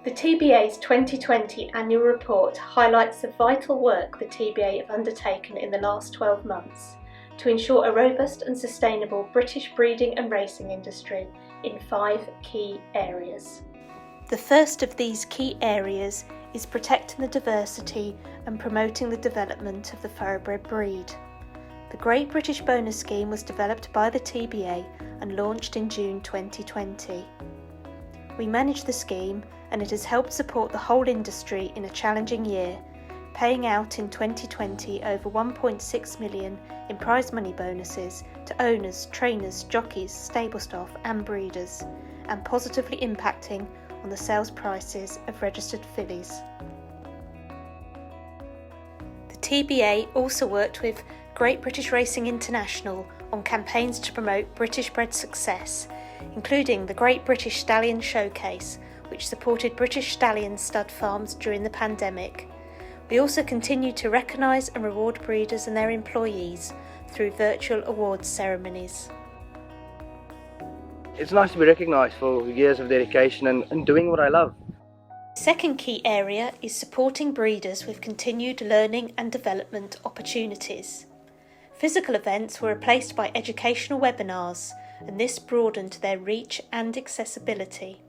The TBA's 2020 annual report highlights the vital work the TBA have undertaken in the last 12 months to ensure a robust and sustainable British breeding and racing industry in 5 key areas. The first of these key areas is protecting the diversity and promoting the development of the thoroughbred breed. The Great British Bonus Scheme was developed by the TBA and launched in June 2020. We manage the scheme and it has helped support the whole industry in a challenging year, paying out in 2020 over 1.6 million in prize money bonuses to owners, trainers, jockeys, stable staff and breeders, and positively impacting on the sales prices of registered fillies. The TBA also worked with Great British Racing International on campaigns to promote British bred success, including the Great British Stallion Showcase, which supported British stallion stud farms during the pandemic. We also continue to recognise and reward breeders and their employees through virtual awards ceremonies. It's nice to be recognised for years of dedication and doing what I love. The second key area is supporting breeders with continued learning and development opportunities. Physical events were replaced by educational webinars, and this broadened their reach and accessibility.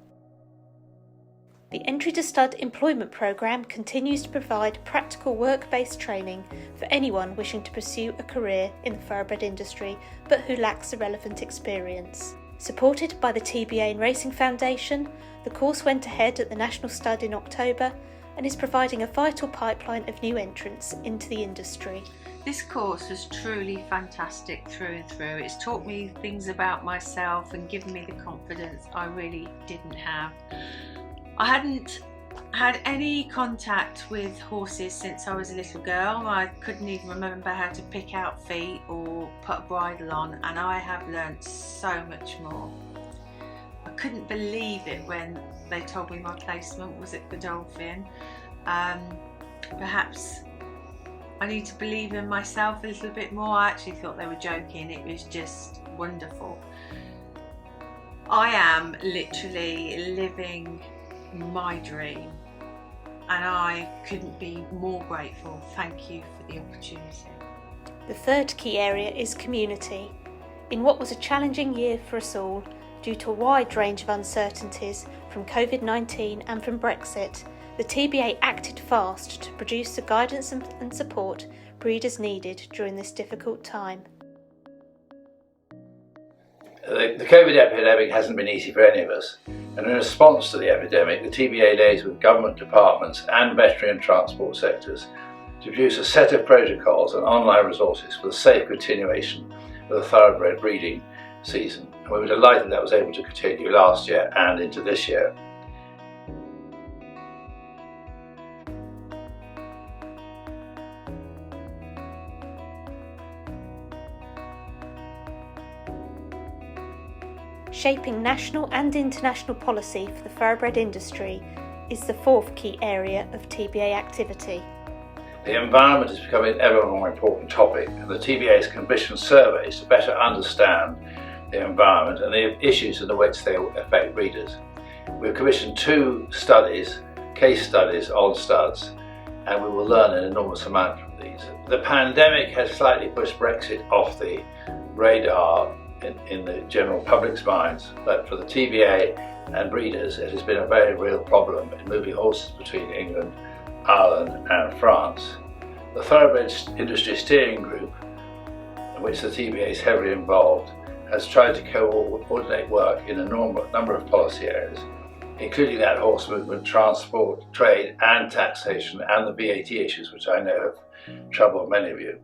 The Entry to Stud Employment Programme continues to provide practical work-based training for anyone wishing to pursue a career in the thoroughbred industry but who lacks the relevant experience. Supported by the TBA and Racing Foundation, the course went ahead at the National Stud in October and is providing a vital pipeline of new entrants into the industry. This course was truly fantastic through and through. It's taught me things about myself and given me the confidence I really didn't have. I hadn't had any contact with horses since I was a little girl. I couldn't even remember how to pick out feet or put a bridle on, and I have learnt so much more. I couldn't believe it when they told me my placement was at Godolphin. Perhaps I need to believe in myself a little bit more. I actually thought they were joking. It was just wonderful. I am literally living my dream and I couldn't be more grateful. Thank you for the opportunity. The third key area is community. In what was a challenging year for us all, due to a wide range of uncertainties from COVID-19 and from Brexit, the TBA acted fast to produce the guidance and support breeders needed during this difficult time. The COVID epidemic hasn't been easy for any of us, and in response to the epidemic, the TBA liaised with government departments and veterinary and transport sectors to produce a set of protocols and online resources for the safe continuation of the thoroughbred breeding season. And we were delighted that was able to continue last year and into this year. Shaping national and international policy for the thoroughbred industry is the fourth key area of TBA activity. The environment is becoming an ever more important topic, and the TBA has commissioned surveys to better understand the environment and the issues in which they affect breeders. We've commissioned 2 studies, case studies on studs, and we will learn an enormous amount from these. The pandemic has slightly pushed Brexit off the radar in the general public's minds, but for the TBA and breeders it has been a very real problem in moving horses between England, Ireland and France. The Thoroughbred Industry Steering Group, in which the TBA is heavily involved, has tried to coordinate work in a number of policy areas, including that horse movement, transport, trade and taxation, and the VAT issues, which I know have troubled many of you.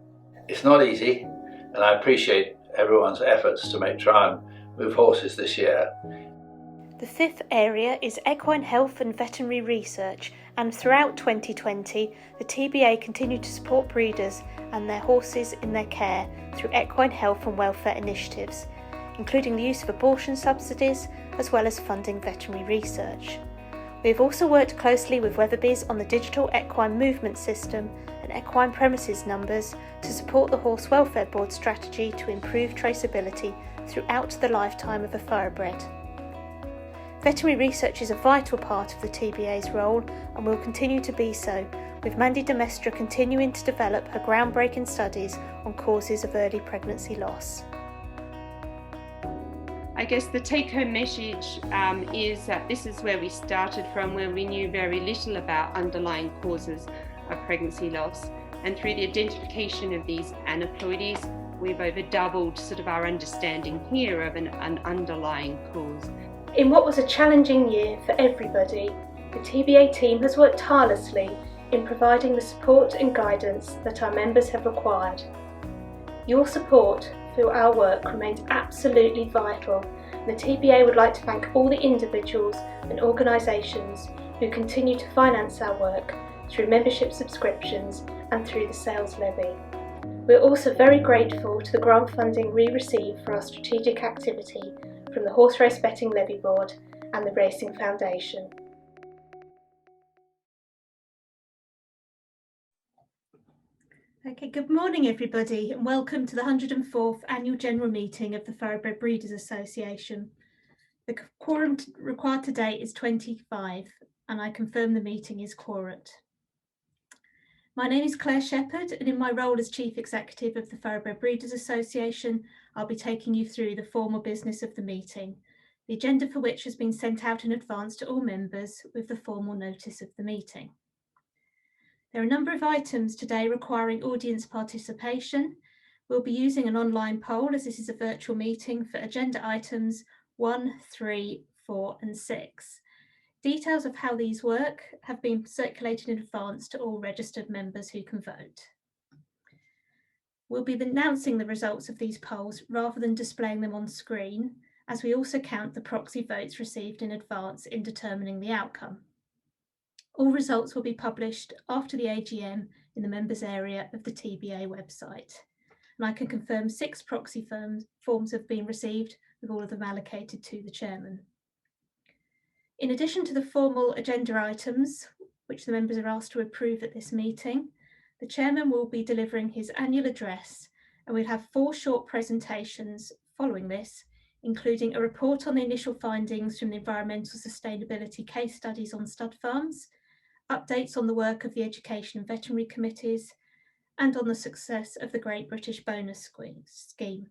It's not easy, and I appreciate everyone's efforts to try and move horses this year. The fifth area is equine health and veterinary research, and throughout 2020 the TBA continued to support breeders and their horses in their care through equine health and welfare initiatives, including the use of abortion subsidies as well as funding veterinary research. We have also worked closely with Weatherby's on the digital equine movement system and equine premises numbers to support the Horse Welfare Board strategy to improve traceability throughout the lifetime of a thoroughbred. Veterinary research is a vital part of the TBA's role and will continue to be so, with Mandy de Mestre continuing to develop her groundbreaking studies on causes of early pregnancy loss. I guess the take-home message is that this is where we started from, where we knew very little about underlying causes of pregnancy loss. And through the identification of these aneuploidies, we've over doubled sort of our understanding here of an underlying cause. In what was a challenging year for everybody, the TBA team has worked tirelessly in providing the support and guidance that our members have required. Your support through our work remains absolutely vital, and the TBA would like to thank all the individuals and organisations who continue to finance our work through membership subscriptions and through the sales levy. We are also very grateful to the grant funding we receive for our strategic activity from the Horse Race Betting Levy Board and the Racing Foundation. Okay, good morning everybody and welcome to the 104th Annual General Meeting of the Thoroughbred Breeders Association. The quorum required today is 25 and I confirm the meeting is quorate. My name is Claire Shepherd and in my role as Chief Executive of the Thoroughbred Breeders Association, I'll be taking you through the formal business of the meeting, the agenda for which has been sent out in advance to all members with the formal notice of the meeting. There are a number of items today requiring audience participation. We'll be using an online poll as this is a virtual meeting for agenda items 1, 3, 4 and 6. Details of how these work have been circulated in advance to all registered members who can vote. We'll be announcing the results of these polls rather than displaying them on screen, as we also count the proxy votes received in advance in determining the outcome. All results will be published after the AGM in the members area of the TBA website. And I can confirm 6 proxy forms have been received, with all of them allocated to the chairman. In addition to the formal agenda items, which the members are asked to approve at this meeting, the chairman will be delivering his annual address, and we'll have 4 short presentations following this, including a report on the initial findings from the environmental sustainability case studies on stud farms, updates on the work of the Education and Veterinary Committees, and on the success of the Great British Bonus Scheme.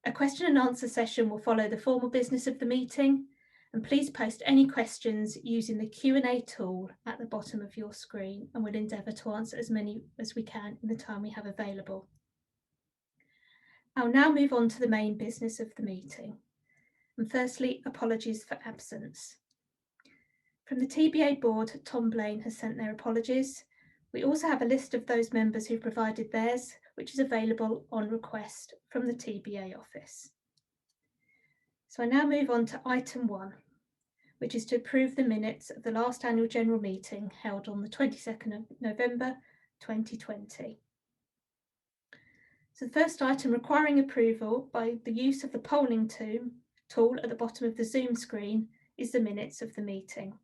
A question and answer session will follow the formal business of the meeting, and please post any questions using the Q&A tool at the bottom of your screen, and we'll endeavour to answer as many as we can in the time we have available. I'll now move on to the main business of the meeting. And firstly, apologies for absence. From the TBA board, Tom Blaine has sent their apologies. We also have a list of those members who provided theirs, which is available on request from the TBA office. So I now move on to item 1, which is to approve the minutes of the last annual general meeting held on the 22nd of November 2020. So the first item requiring approval by the use of the polling tool at the bottom of the Zoom screen is the minutes of the meeting.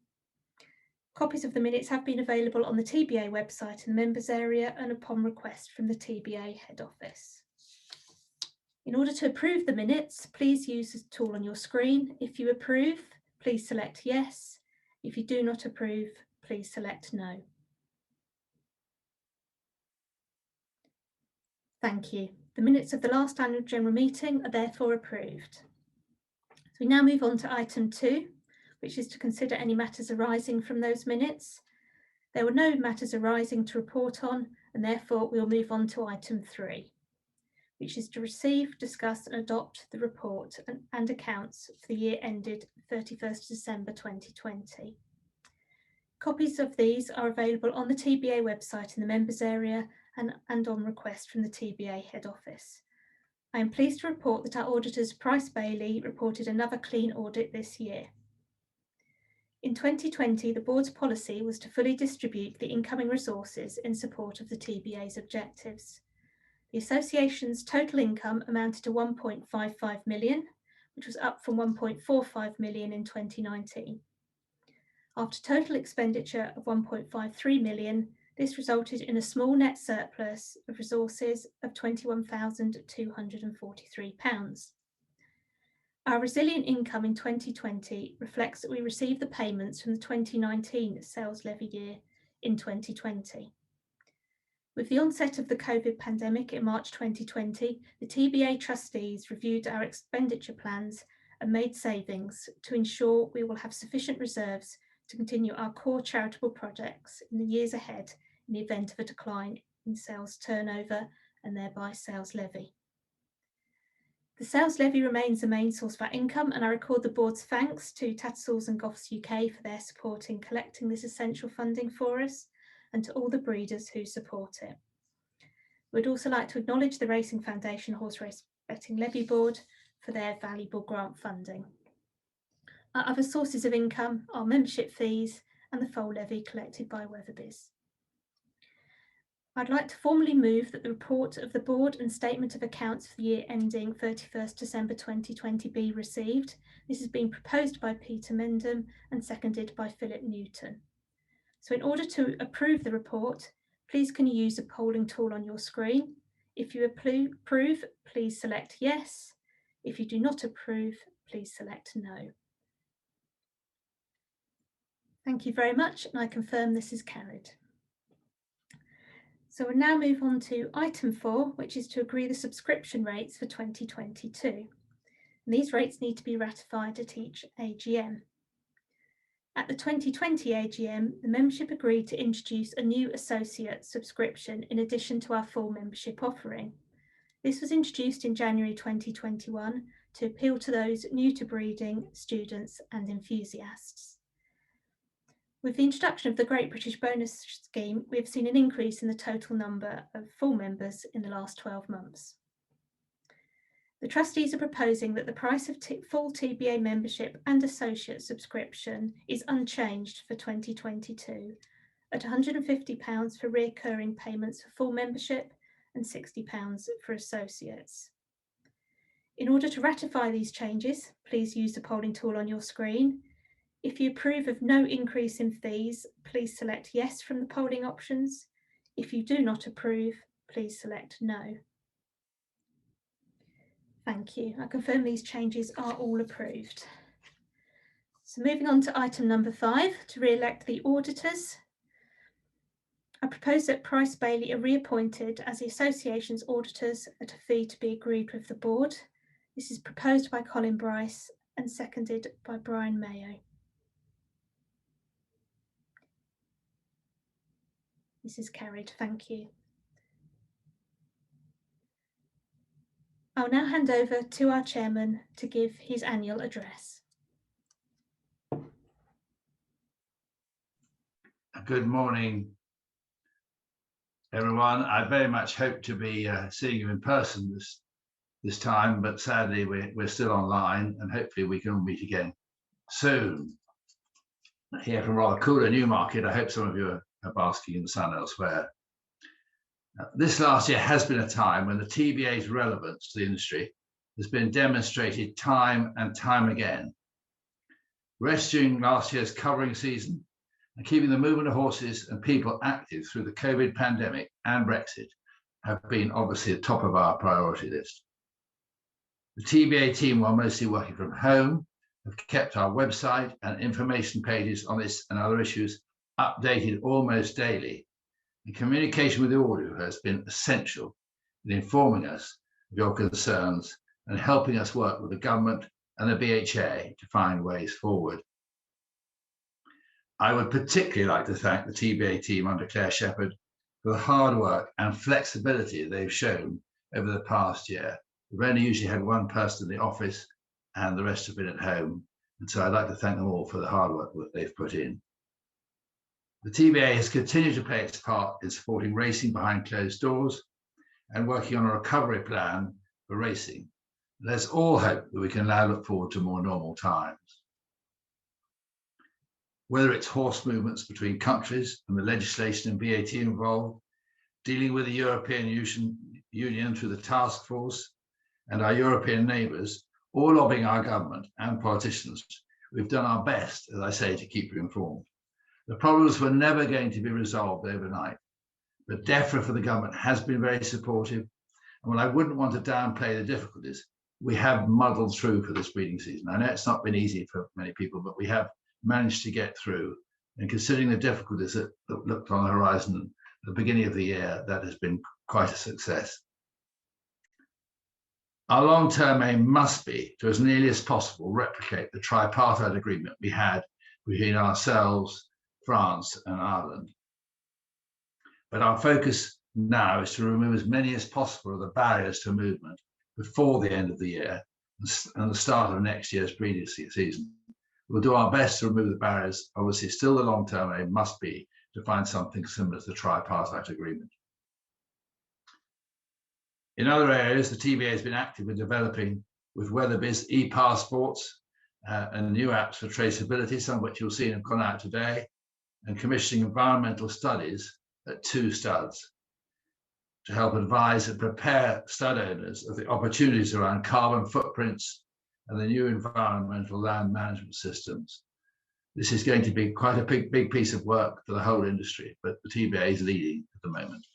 Copies of the minutes have been available on the TBA website in the members area and upon request from the TBA head office. In order to approve the minutes, please use the tool on your screen. If you approve, please select yes. If you do not approve, please select no. Thank you. The minutes of the last annual general meeting are therefore approved. So we now move on to item 2, which is to consider any matters arising from those minutes. There were no matters arising to report on, and therefore we'll move on to item 3, which is to receive, discuss and adopt the report and accounts for the year ended 31st December 2020. Copies of these are available on the TBA website in the members area and on request from the TBA head office. I am pleased to report that our auditors Price Bailey reported another clean audit this year. In 2020, the board's policy was to fully distribute the incoming resources in support of the TBA's objectives. The association's total income amounted to 1.55 million, which was up from 1.45 million in 2019. After total expenditure of 1.53 million, this resulted in a small net surplus of resources of £21,243. Our resilient income in 2020 reflects that we received the payments from the 2019 sales levy year in 2020. With the onset of the COVID pandemic in March 2020, the TBA trustees reviewed our expenditure plans and made savings to ensure we will have sufficient reserves to continue our core charitable projects in the years ahead in the event of a decline in sales turnover and thereby sales levy. The sales levy remains the main source of our income, and I record the board's thanks to Tattersalls and Goffs UK for their support in collecting this essential funding for us, and to all the breeders who support it. We'd also like to acknowledge the Racing Foundation Horse Race Betting Levy Board for their valuable grant funding. Our other sources of income are membership fees and the foal levy collected by Weatherby's. I'd like to formally move that the report of the board and statement of accounts for the year ending 31st December 2020 be received. This has been proposed by Peter Mendham and seconded by Philip Newton. So in order to approve the report, please can you use the polling tool on your screen. If you approve, please select yes. If you do not approve, please select no. Thank you very much, and I confirm this is carried. So we'll now move on to item 4, which is to agree the subscription rates for 2022. And these rates need to be ratified at each AGM. At the 2020 AGM, the membership agreed to introduce a new associate subscription in addition to our full membership offering. This was introduced in January 2021 to appeal to those new to breeding, students and enthusiasts. With the introduction of the Great British Bonus Scheme, we have seen an increase in the total number of full members in the last 12 months. The trustees are proposing that the price of full TBA membership and associate subscription is unchanged for 2022 at £150 for recurring payments for full membership and £60 for associates. In order to ratify these changes, please use the polling tool on your screen. If you approve of no increase in fees, please select yes from the polling options. If you do not approve, please select no. Thank you. I confirm these changes are all approved. So moving on to item number 5, to re-elect the auditors. I propose that Price Bailey are reappointed as the association's auditors at a fee to be agreed with the board. This is proposed by Colin Bryce and seconded by Brian Mayo. This is carried. Thank you. I'll now hand over to our chairman to give his annual address. Good morning, everyone. I very much hope to be seeing you in person this time, but sadly we're still online, and hopefully we can meet again soon. Here from rather cooler Newmarket, I hope some of you are basking in the sun elsewhere. This last year has been a time when the TBA's relevance to the industry has been demonstrated time and time again. Rescuing last year's covering season and keeping the movement of horses and people active through the COVID pandemic and Brexit have been obviously at the top of our priority list. The TBA team, while mostly working from home, have kept our website and information pages on this and other issues updated almost daily. And communication with the auditor has been essential in informing us of your concerns and helping us work with the government and the BHA to find ways forward. I would particularly like to thank the TBA team under Claire Shepherd for the hard work and flexibility they've shown over the past year. We've only usually had one person in the office and the rest have been at home. And so I'd like to thank them all for the hard work that they've put in. The TBA has continued to play its part in supporting racing behind closed doors and working on a recovery plan for racing. Let's all hope that we can now look forward to more normal times. Whether it's horse movements between countries and the legislation and BAT involved, dealing with the European Union through the task force and our European neighbours, all lobbying our government and politicians, we've done our best, as I say, to keep you informed. The problems were never going to be resolved overnight, but DEFRA for the government has been very supportive. And while I wouldn't want to downplay the difficulties, we have muddled through for this breeding season. I know it's not been easy for many people, but we have managed to get through. And considering the difficulties that looked on the horizon at the beginning of the year, that has been quite a success. Our long-term aim must be to, as nearly as possible, replicate the tripartite agreement we had between ourselves, France and Ireland. But our focus now is to remove as many as possible of the barriers to movement before the end of the year and the start of next year's breeding season. We'll do our best to remove the barriers. Obviously, still the long-term aim must be to find something similar to the tripartite agreement. In other areas, the TBA has been active in developing with WeatherBiz e-passports and new apps for traceability, some of which you'll see have gone out today, and commissioning environmental studies at 2 studs to help advise and prepare stud owners of the opportunities around carbon footprints and the new environmental land management systems. This is going to be quite a big piece of work for the whole industry, but the TBA is leading at the moment.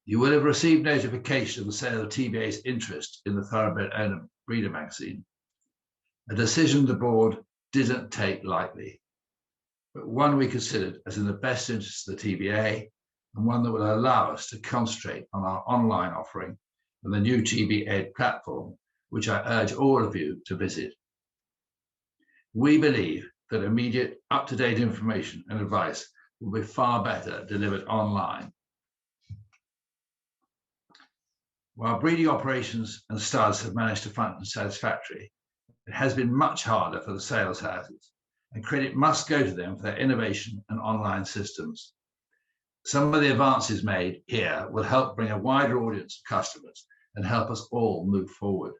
You will have received notification of the sale of TBA's interest in the Thoroughbred Owner Breeder magazine, a decision the board didn't take lightly, but one we considered as in the best interest of the TBA and one that will allow us to concentrate on our online offering and the new TBA platform, which I urge all of you to visit. We believe that immediate, up-to-date information and advice will be far better delivered online. While breeding operations and studs have managed to function satisfactorily, it has been much harder for the sales houses, and credit must go to them for their innovation and online systems. Some of the advances made here will help bring a wider audience of customers and help us all move forward.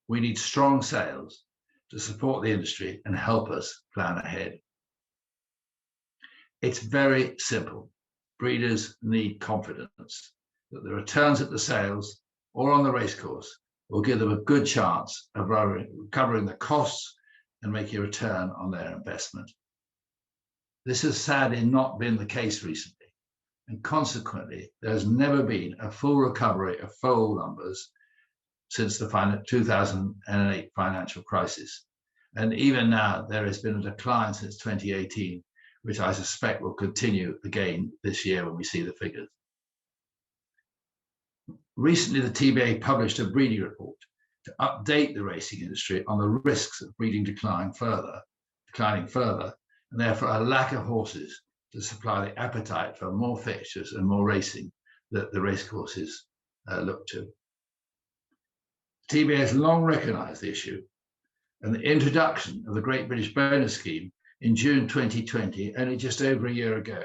We need strong sales to support the industry and help us plan ahead. It's very simple. Breeders need confidence that the returns at the sales or on the racecourse will give them a good chance of recovering the costs and making a return on their investment. This has sadly not been the case recently, and consequently, there has never been a full recovery of foal numbers since the 2008 financial crisis. And even now, there has been a decline since 2018, which I suspect will continue again this year when we see the figures. Recently, the TBA published a breeding report to update the racing industry on the risks of breeding declining further, and therefore a lack of horses to supply the appetite for more fixtures and more racing that the racecourses look to. The TBA has long recognised the issue, and the introduction of the Great British Bonus Scheme in June 2020, only just over a year ago,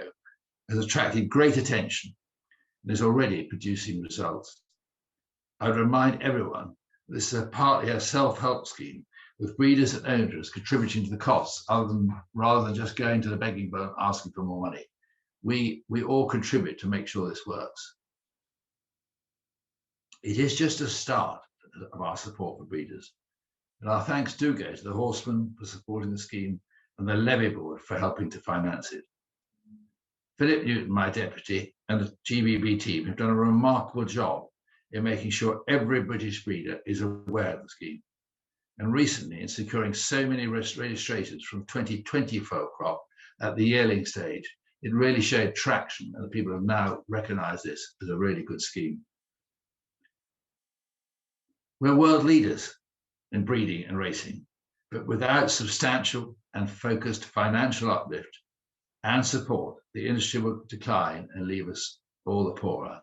has attracted great attention and is already producing results. I would remind everyone that this is partly a self-help scheme with breeders and owners contributing to the costs rather than just going to the begging bowl asking for more money. We all contribute to make sure this works. It is just a start of our support for breeders. And our thanks do go to the horsemen for supporting the scheme and the levy board for helping to finance it. Philip Newton, my deputy, and the GBB team have done a remarkable job in making sure every British breeder is aware of the scheme. And recently in securing so many registrations from 2020 foal crop at the yearling stage, it really showed traction and people have now recognised this as a really good scheme. We're world leaders in breeding and racing, but without substantial and focused financial uplift and support, the industry will decline and leave us all the poorer.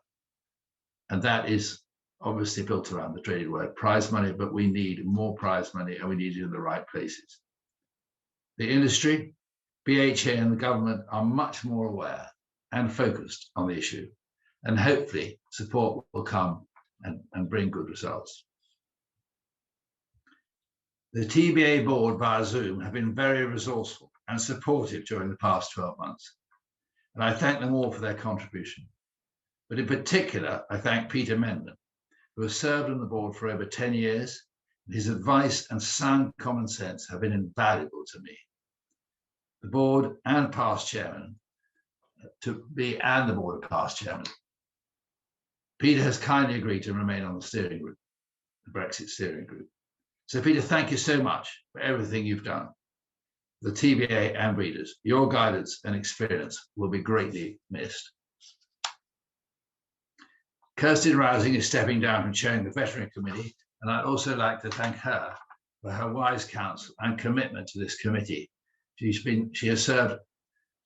And that is obviously built around the traded word prize money, but we need more prize money and we need it in the right places. The industry, BHA and the government are much more aware and focused on the issue, and hopefully support will come and bring good results. The TBA board via Zoom have been very resourceful and supportive during the past 12 months, and I thank them all for their contribution. But in particular, I thank Peter Mendon, who has served on the board for over 10 years. His advice and sound common sense have been invaluable to me. The board and past chairman, and the board of past chairman. Peter has kindly agreed to remain on the steering group. the Brexit steering group. So Peter, thank you so much for everything you've done. The TBA and breeders, your guidance and experience will be greatly missed. Kirstin Rousing is stepping down from chairing the Veterinary Committee, and I'd also like to thank her for her wise counsel and commitment to this committee. She has served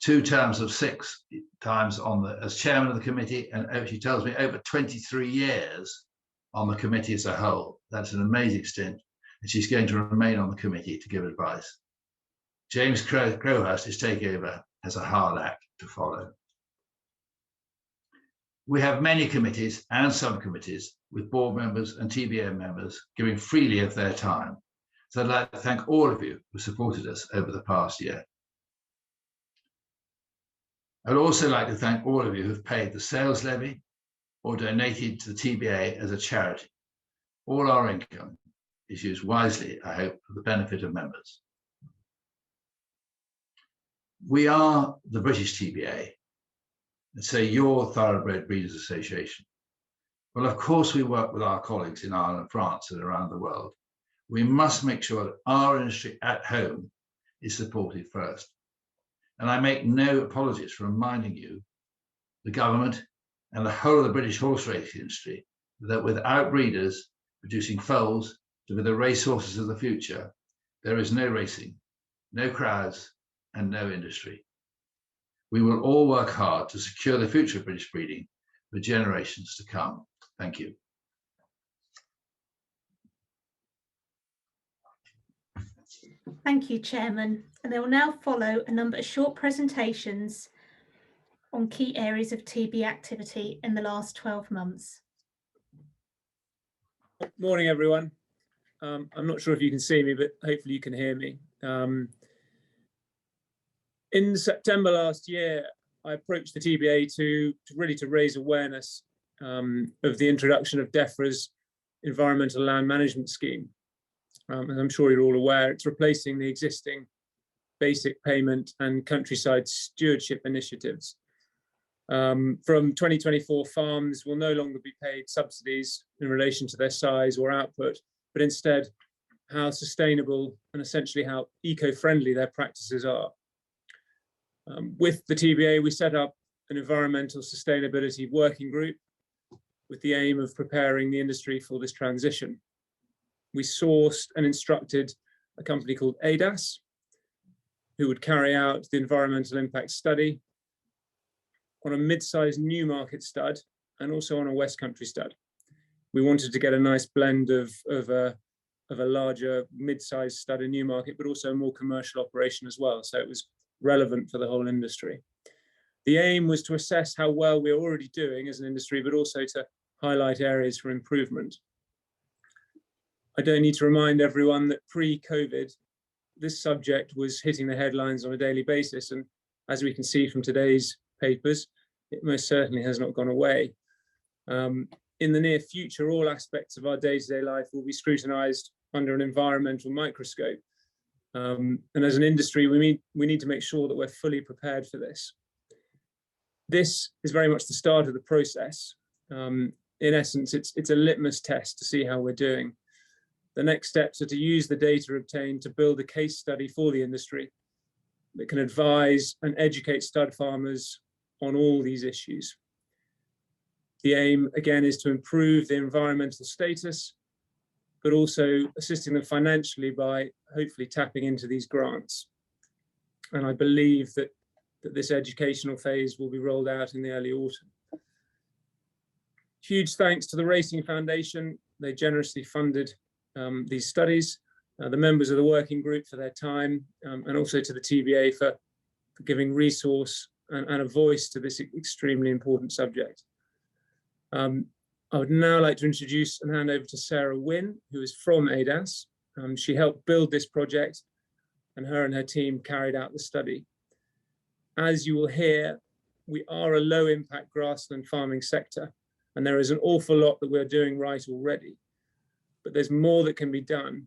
2 terms of 6 times as chairman of the committee, and she tells me over 23 years on the committee as a whole. That's an amazing stint, and she's going to remain on the committee to give advice. James Crowhurst is taking over as a hard act to follow. We have many committees and subcommittees with board members and TBA members giving freely of their time. So I'd like to thank all of you who supported us over the past year. I'd also like to thank all of you who've paid the sales levy or donated to the TBA as a charity. All our income is used wisely, I hope, for the benefit of members. We are the British TBA, and so your Thoroughbred Breeders Association. Well, of course, we work with our colleagues in Ireland, France, and around the world. We must make sure that our industry at home is supported first. And I make no apologies for reminding you, the government and the whole of the British horse racing industry, that without breeders producing foals to be the racehorses of the future, there is no racing, no crowds, and no industry. We will all work hard to secure the future of British breeding for generations to come. Thank you. Thank you, Chairman. And there will now follow a number of short presentations on key areas of TB activity in the last 12 months. Morning, everyone. I'm not sure if you can see me, but hopefully you can hear me. In September last year, I approached the TBA to raise awareness of the introduction of DEFRA's Environmental Land Management Scheme. As I'm sure you're all aware, it's replacing the existing basic payment and countryside stewardship initiatives. From 2024, farms will no longer be paid subsidies in relation to their size or output, but instead how sustainable and essentially how eco-friendly their practices are. With the TBA, we set up an environmental sustainability working group with the aim of preparing the industry for this transition. We sourced and instructed a company called ADAS, who would carry out the environmental impact study on a mid-sized new market stud and also on a West Country stud. We wanted to get a nice blend of a larger mid-sized stud in new market, but also a more commercial operation as well. So it was relevant for the whole industry. The aim was to assess how well we're already doing as an industry, but also to highlight areas for improvement. I don't need to remind everyone that pre-COVID, this subject was hitting the headlines on a daily basis. And as we can see from today's papers, it most certainly has not gone away. In the near future, all aspects of our day-to-day life will be scrutinized under an environmental microscope. And as an industry, we need to make sure that we're fully prepared for this. This is very much the start of the process. In essence, it's a litmus test to see how we're doing. The next steps are to use the data obtained to build a case study for the industry that can advise and educate stud farmers on all these issues. The aim, again, is to improve the environmental status, but also assisting them financially by hopefully tapping into these grants. And I believe that this educational phase will be rolled out in the early autumn. Huge thanks to the Racing Foundation. They generously funded these studies, the members of the working group for their time, and also to the TBA for giving resource and a voice to this extremely important subject. I would now like to introduce and hand over to Sarah Wynn, who is from ADAS. She helped build this project, and her team carried out the study. As you will hear, we are a low impact grassland farming sector, and there is an awful lot that we're doing right already. But there's more that can be done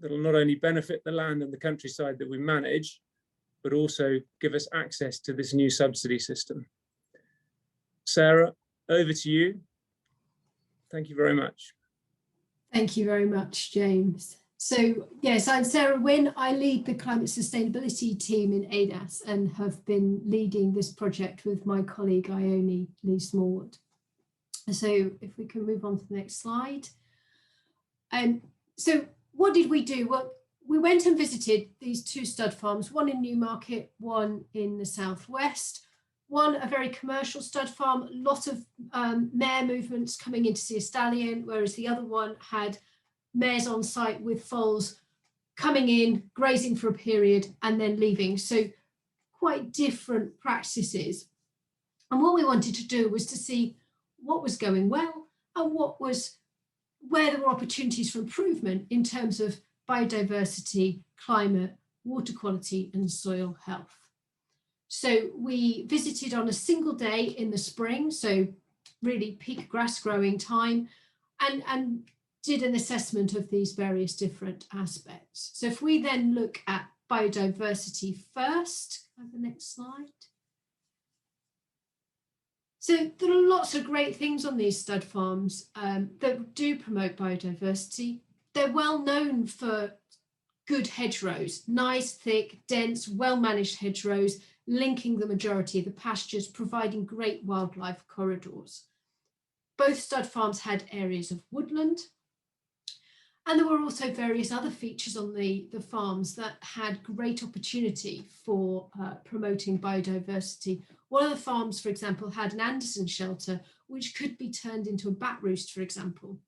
that will not only benefit the land and the countryside that we manage, but also give us access to this new subsidy system. Sarah, over to you. Thank you very much. Thank you very much, James. So yes, I'm Sarah Wynn. I lead the climate sustainability team in ADAS and have been leading this project with my colleague Ione Lee Smallwood. So if we can move on to the next slide. So what did we do? Well, we went and visited these 2 stud farms, one in Newmarket, one in the southwest. One, a very commercial stud farm, a lot of mare movements coming in to see a stallion, whereas the other one had mares on site with foals coming in, grazing for a period and then leaving. So quite different practices. And what we wanted to do was to see what was going well and where there were opportunities for improvement in terms of biodiversity, climate, water quality and soil health. So we visited on a single day in the spring, so really peak grass growing time, and did an assessment of these various different aspects. So if we then look at biodiversity first, have the next slide. So there are lots of great things on these stud farms that do promote biodiversity. They're well known for good hedgerows, nice, thick, dense, well-managed hedgerows, linking the majority of the pastures, providing great wildlife corridors. Both stud farms had areas of woodland, and there were also various other features on the farms that had great opportunity for promoting biodiversity. One of the farms, for example, had an Anderson shelter, which could be turned into a bat roost, for example.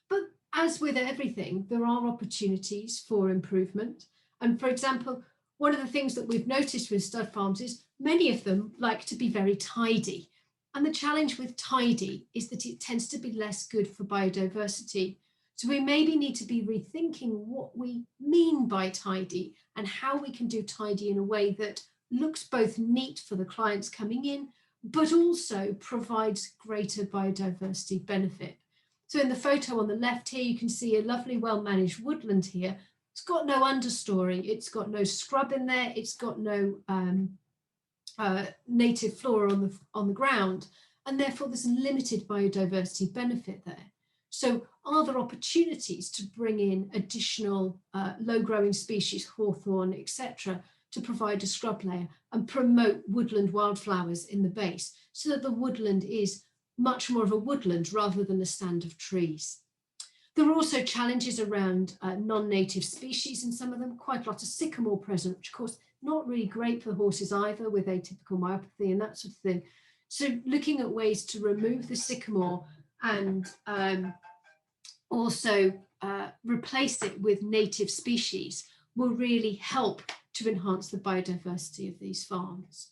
But as with everything, there are opportunities for improvement. And for example, one of the things that we've noticed with stud farms is many of them like to be very tidy. And the challenge with tidy is that it tends to be less good for biodiversity. So we maybe need to be rethinking what we mean by tidy and how we can do tidy in a way that looks both neat for the clients coming in, but also provides greater biodiversity benefit. So in the photo on the left here, you can see a lovely well-managed woodland here. It's got no understory, it's got no scrub in there, it's got no native flora on the ground, and therefore there's limited biodiversity benefit there. So are there opportunities to bring in additional low-growing species, hawthorn, etc., to provide a scrub layer and promote woodland wildflowers in the base so that the woodland is much more of a woodland rather than a stand of trees? There are also challenges around non-native species in some of them, quite a lot of sycamore present, which of course not really great for the horses either, with atypical myopathy and that sort of thing. So looking at ways to remove the sycamore and also replace it with native species will really help to enhance the biodiversity of these farms.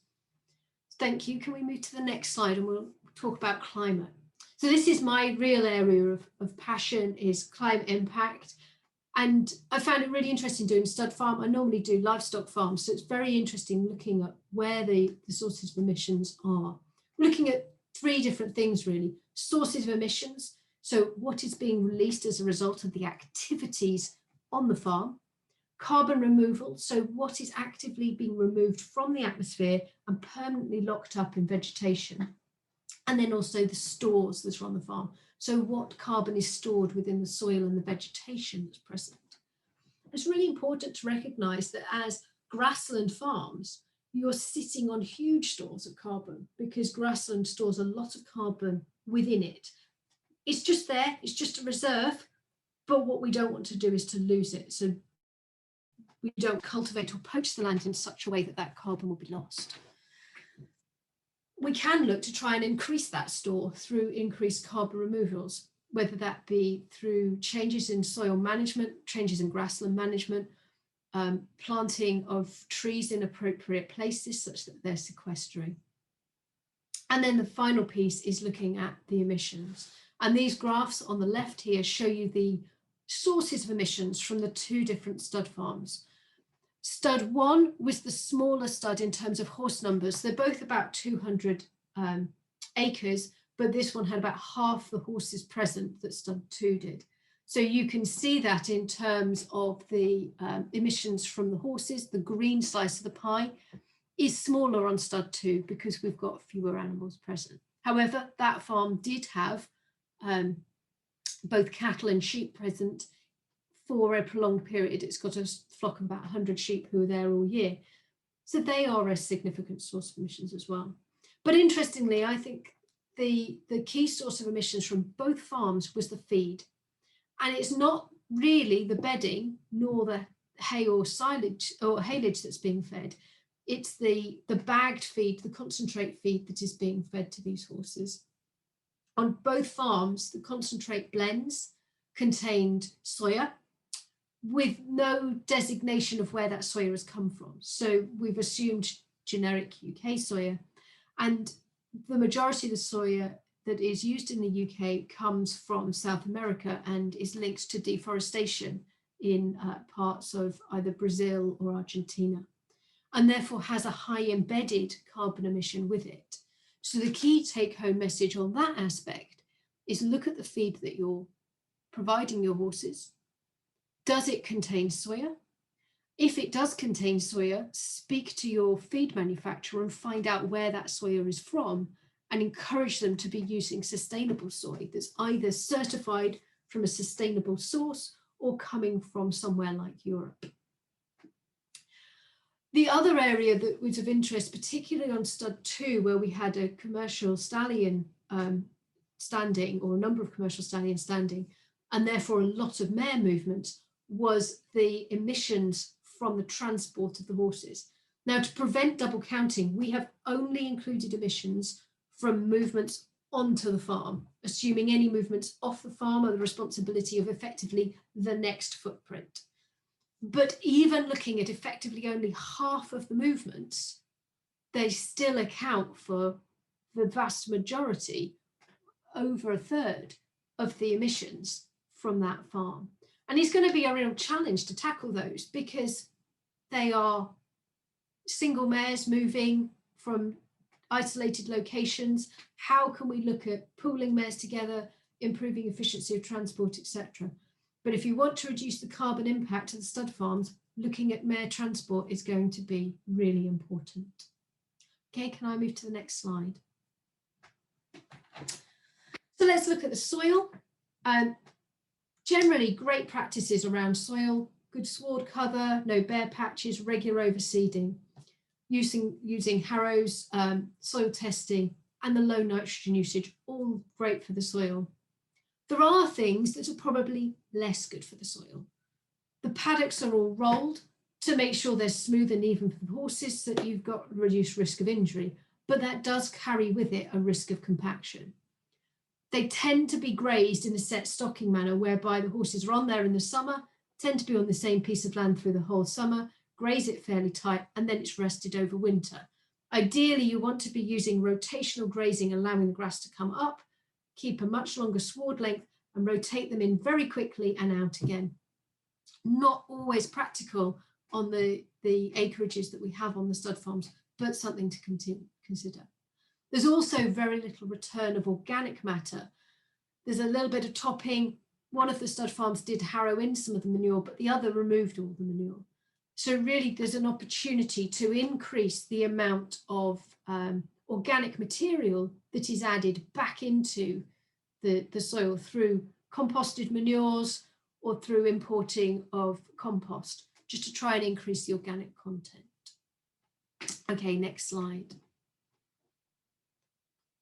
Thank you. Can we move to the next slide and we'll talk about climate. So this is my real area of passion, is climate impact. And I found it really interesting doing stud farm. I normally do livestock farms, so it's very interesting looking at where the sources of emissions are. We're looking at 3 different things really. Sources of emissions, so what is being released as a result of the activities on the farm. Carbon removal, so what is actively being removed from the atmosphere and permanently locked up in vegetation. And then also the stores that are on the farm. So what carbon is stored within the soil and the vegetation that's present. It's really important to recognise that as grassland farms, you're sitting on huge stores of carbon because grassland stores a lot of carbon within it. It's just there, it's just a reserve, but what we don't want to do is to lose it. So we don't cultivate or poach the land in such a way that that carbon will be lost. We can look to try and increase that store through increased carbon removals, whether that be through changes in soil management, changes in grassland management, planting of trees in appropriate places such that they're sequestering. And then the final piece is looking at the emissions. And these graphs on the left here show you the sources of emissions from the 2 different stud farms. Stud 1 was the smaller stud in terms of horse numbers. They're both about 200 acres, but this one had about half the horses present that stud 2 did. So you can see that in terms of the emissions from the horses, the green slice of the pie is smaller on stud 2 because we've got fewer animals present. However, that farm did have both cattle and sheep present for a prolonged period. It's got a flock of about 100 sheep who are there all year. So they are a significant source of emissions as well. But interestingly, I think the key source of emissions from both farms was the feed. And it's not really the bedding nor the hay or silage or haylage that's being fed. It's the bagged feed, the concentrate feed that is being fed to these horses. On both farms, the concentrate blends contained soya with no designation of where that soya has come from. So we've assumed generic UK soya, and the majority of the soya that is used in the UK comes from South America and is linked to deforestation in parts of either Brazil or Argentina, and therefore has a high embedded carbon emission with it. So the key take-home message on that aspect is look at the feed that you're providing your horses. Does it contain soya? If it does contain soya, speak to your feed manufacturer and find out where that soya is from and encourage them to be using sustainable soy that's either certified from a sustainable source or coming from somewhere like Europe. The other area that was of interest, particularly on stud 2, where we had a commercial stallion standing, or a number of commercial stallions standing, and therefore a lot of mare movements, was the emissions from the transport of the horses. Now, to prevent double counting, we have only included emissions from movements onto the farm, assuming any movements off the farm are the responsibility of effectively the next footprint. But even looking at effectively only half of the movements, they still account for the vast majority, over a third, of the emissions from that farm. And it's going to be a real challenge to tackle those because they are single mares moving from isolated locations. How can we look at pooling mares together, improving efficiency of transport, etc.? But if you want to reduce the carbon impact of the stud farms, looking at mare transport is going to be really important. Okay, can I move to the next slide? So let's look at the soil. Generally, great practices around soil, good sward cover, no bare patches, regular overseeding, using harrows, soil testing, and the low nitrogen usage, all great for the soil. There are things that are probably less good for the soil. The paddocks are all rolled to make sure they're smooth and even for the horses so that you've got reduced risk of injury, but that does carry with it a risk of compaction. They tend to be grazed in a set stocking manner whereby the horses are on there in the summer, tend to be on the same piece of land through the whole summer, graze it fairly tight, and then it's rested over winter. Ideally, you want to be using rotational grazing, allowing the grass to come up, keep a much longer sward length, and rotate them in very quickly and out again. Not always practical on the acreages that we have on the stud farms, but something to consider. There's also very little return of organic matter. There's a little bit of topping. One of the stud farms did harrow in some of the manure, but the other removed all the manure. So really there's an opportunity to increase the amount of organic material that is added back into the soil through composted manures or through importing of compost, just to try and increase the organic content. Okay, next slide.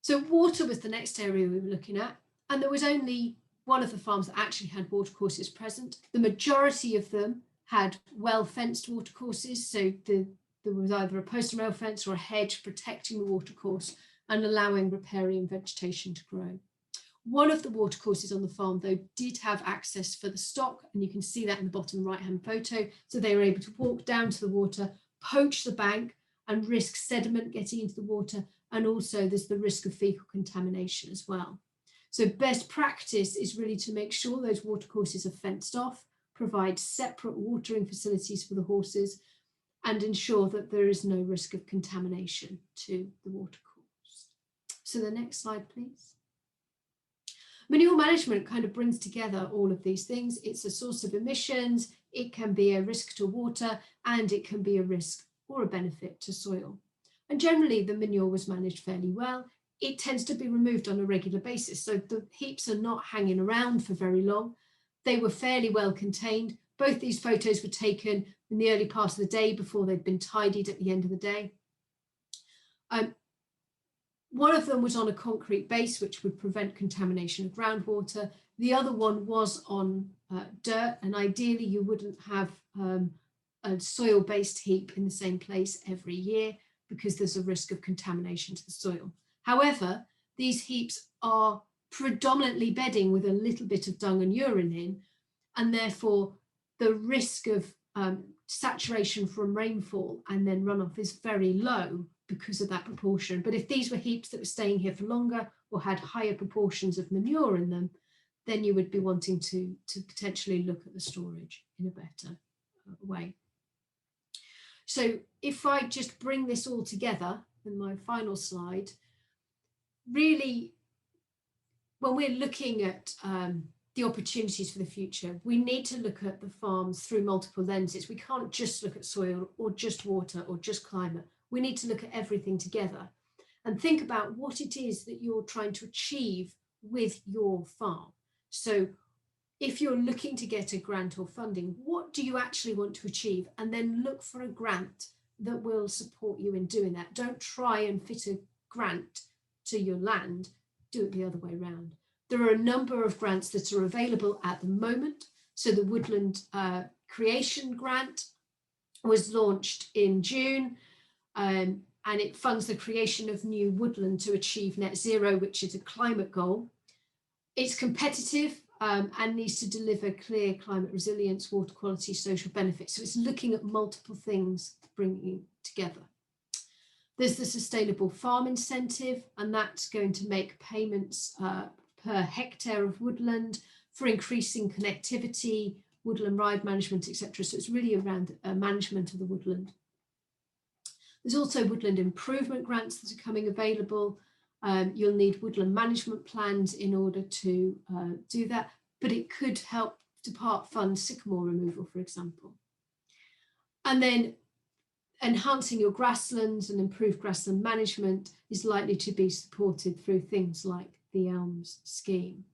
So water was the next area we were looking at, and there was only one of the farms that actually had watercourses present. The majority of them had well-fenced watercourses, so there was either a post and rail fence or a hedge protecting the watercourse and allowing riparian vegetation to grow. One of the watercourses on the farm, though, did have access for the stock, and you can see that in the bottom right-hand photo. So they were able to walk down to the water, poach the bank, and risk sediment getting into the water, and also there's the risk of fecal contamination as well. So best practice is really to make sure those watercourses are fenced off, provide separate watering facilities for the horses, and ensure that there is no risk of contamination to the watercourse. So the next slide, please. Manure management kind of brings together all of these things. It's a source of emissions, it can be a risk to water, and it can be a risk or a benefit to soil. And generally the manure was managed fairly well. it tends to be removed on a regular basis. So the heaps are not hanging around for very long. They were fairly well contained. Both these photos were taken in the early part of the day before they'd been tidied at the end of the day. One of them was on a concrete base, which would prevent contamination of groundwater. The other one was on dirt, and ideally you wouldn't have a soil-based heap in the same place every year because there's a risk of contamination to the soil. However, these heaps are predominantly bedding with a little bit of dung and urine in, and therefore the risk of saturation from rainfall and then runoff is very low because of that proportion. But if these were heaps that were staying here for longer or had higher proportions of manure in them, then you would be wanting to potentially look at the storage in a better way. So if I just bring this all together in my final slide, really, when we're looking at the opportunities for the future, we need to look at the farms through multiple lenses. We can't just look at soil or just water or just climate. We need to look at everything together and think about what it is that you're trying to achieve with your farm. So if you're looking to get a grant or funding, what do you actually want to achieve? And then look for a grant that will support you in doing that. Don't try and fit a grant to your land, do it the other way around. There are a number of grants that are available at the moment. So the Woodland Creation Grant was launched in June, and it funds the creation of new woodland to achieve net zero, which is a climate goal. It's competitive and needs to deliver clear climate resilience, water quality, social benefits. So it's looking at multiple things, bringing together. There's the Sustainable Farm Incentive, and that's going to make payments per hectare of woodland for increasing connectivity, woodland ride management, etc. So it's really around management of the woodland. There's also woodland improvement grants that are coming available. You'll need woodland management plans in order to do that, but it could help to part fund sycamore removal, for example. And then enhancing your grasslands and improved grassland management is likely to be supported through things like the ELMS scheme.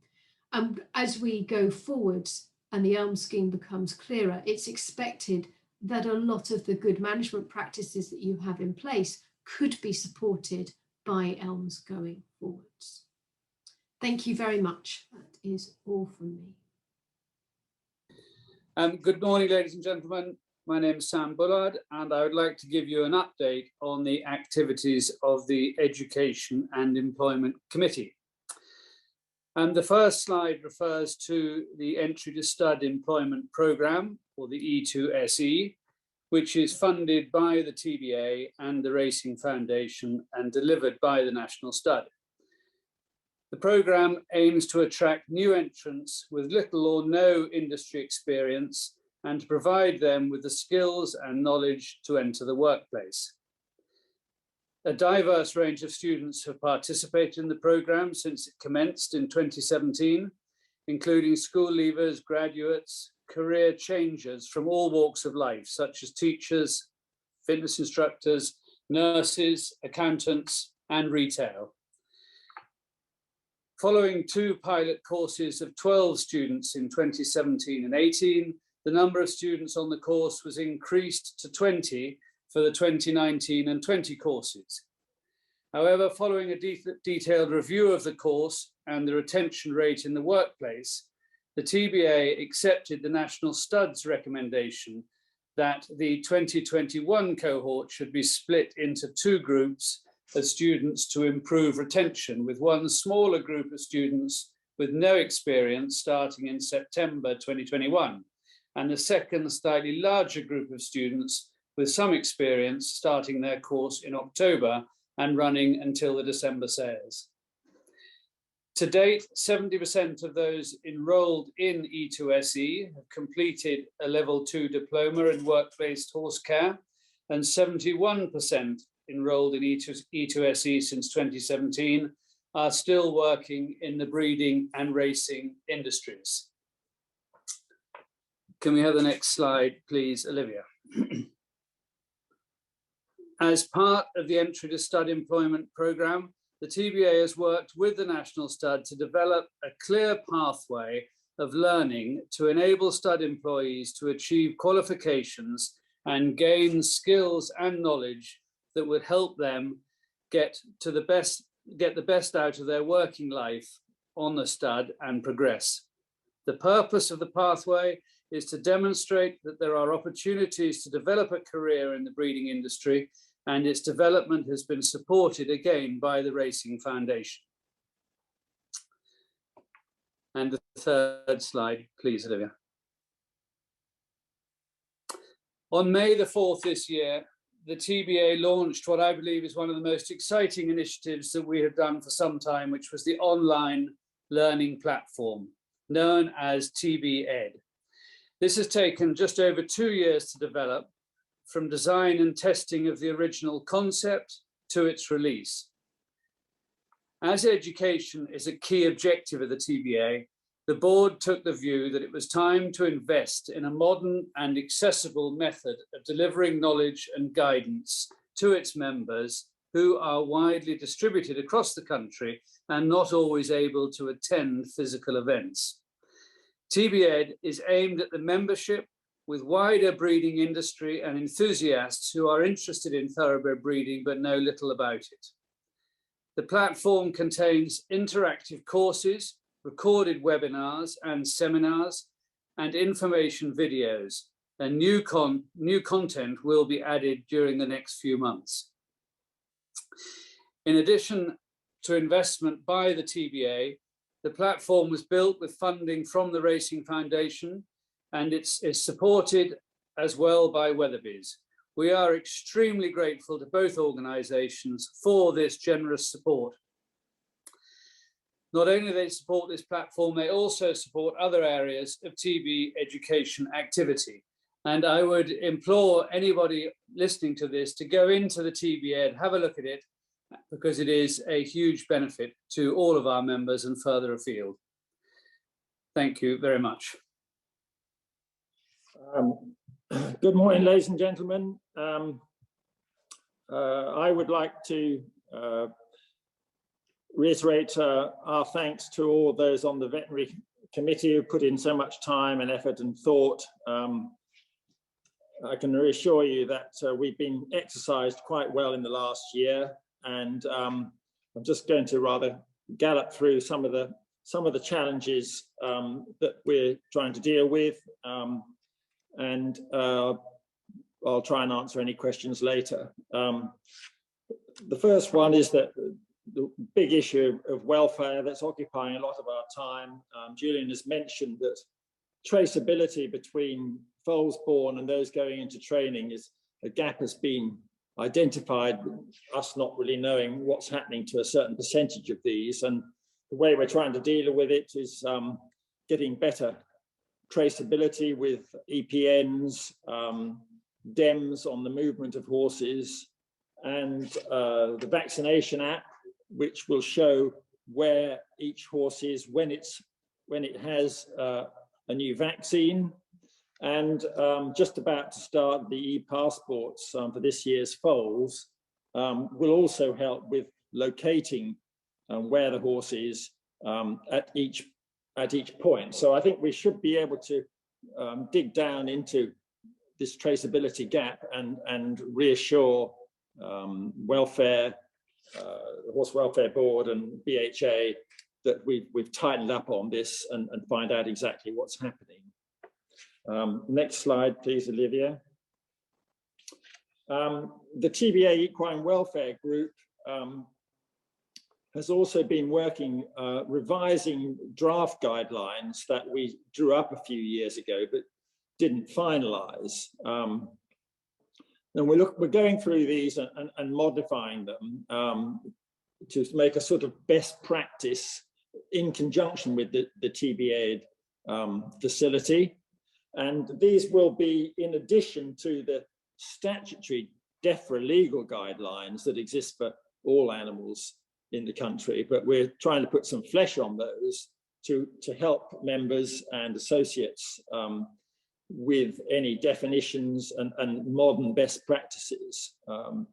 And as we go forwards and the ELMS scheme becomes clearer, it's expected that a lot of the good management practices that you have in place could be supported by ELMS going forwards. Thank you very much. That is all from me. Good morning, ladies and gentlemen. My name is Sam Bullard, and I would like to give you an update on the activities of the Education and Employment Committee. The first slide refers to the Entry to Stud Employment Programme, or the E2SE, which is funded by the TBA and the Racing Foundation and delivered by the National Stud. The programme aims to attract new entrants with little or no industry experience and to provide them with the skills and knowledge to enter the workplace. A diverse range of students have participated in the programme since it commenced in 2017, including school leavers, graduates, career changers from all walks of life, such as teachers, fitness instructors, nurses, accountants, and retail. Following 2 pilot courses of 12 students in 2017 and 18, the number of students on the course was increased to 20 for the 2019 and 20 courses. However, following a detailed review of the course and the retention rate in the workplace, the TBA accepted the National Stud's recommendation that the 2021 cohort should be split into 2 groups of students to improve retention, with one smaller group of students with no experience starting in September 2021, and the second slightly larger group of students with some experience starting their course in October and running until the December sales. To date, 70% of those enrolled in E2SE have completed a level 2 diploma in work-based horse care, and 71% enrolled in E2SE since 2017 are still working in the breeding and racing industries. Can we have the next slide, please, Olivia? As part of the Entry to Stud Employment Programme, the TBA has worked with the National Stud to develop a clear pathway of learning to enable stud employees to achieve qualifications and gain skills and knowledge that would help them get the best out of their working life on the stud and progress. The purpose of the pathway is to demonstrate that there are opportunities to develop a career in the breeding industry, and its development has been supported again by the Racing Foundation. And the third slide, please, Olivia. On May the 4th this year, the TBA launched what I believe is one of the most exciting initiatives that we have done for some time, which was the online learning platform known as TB Ed. This has taken just over 2 years to develop, from design and testing of the original concept to its release. As education is a key objective of the TBA, the board took the view that it was time to invest in a modern and accessible method of delivering knowledge and guidance to its members, who are widely distributed across the country and not always able to attend physical events. TB Ed is aimed at the membership with wider breeding industry and enthusiasts who are interested in thoroughbred breeding but know little about it. The platform contains interactive courses, recorded webinars and seminars, and information videos, and new content will be added during the next few months. In addition to investment by the TBA, the platform was built with funding from the Racing Foundation, and it's supported as well by Weatherby's. We are extremely grateful to both organisations for this generous support. Not only do they support this platform, they also support other areas of TB education activity. And I would implore anybody listening to this to go into the TB Ed, have a look at it, because it is a huge benefit to all of our members and further afield. Thank you very much. Good morning, ladies and gentlemen. I would like to reiterate our thanks to all those on the veterinary committee who put in so much time and effort and thought. I can reassure you that we've been exercised quite well in the last year, and I'm just going to rather gallop through some of the challenges that we're trying to deal with, and I'll try and answer any questions later. The first one is that the big issue of welfare that's occupying a lot of our time. Julian has mentioned that traceability between foals born and those going into training is a gap has been identified, us not really knowing what's happening to a certain percentage of these. And the way we're trying to deal with it is getting better traceability with EPNs, DEMS on the movement of horses, and the vaccination app, which will show where each horse is when it has a new vaccine, and just about to start the e-passports for this year's foals will also help with locating where the horse is at each point. So I think we should be able to dig down into this traceability gap and reassure welfare, the Horse Welfare Board and BHA that we've tightened up on this and find out exactly what's happening. Next slide, please, Olivia. The TBA Equine Welfare Group has also been working, revising draft guidelines that we drew up a few years ago, but didn't finalize. And we're going through these and modifying them to make a sort of best practice in conjunction with the TBA facility. And these will be in addition to the statutory DEFRA legal guidelines that exist for all animals in the country, but we're trying to put some flesh on those to help members and associates with any definitions and modern best practices. And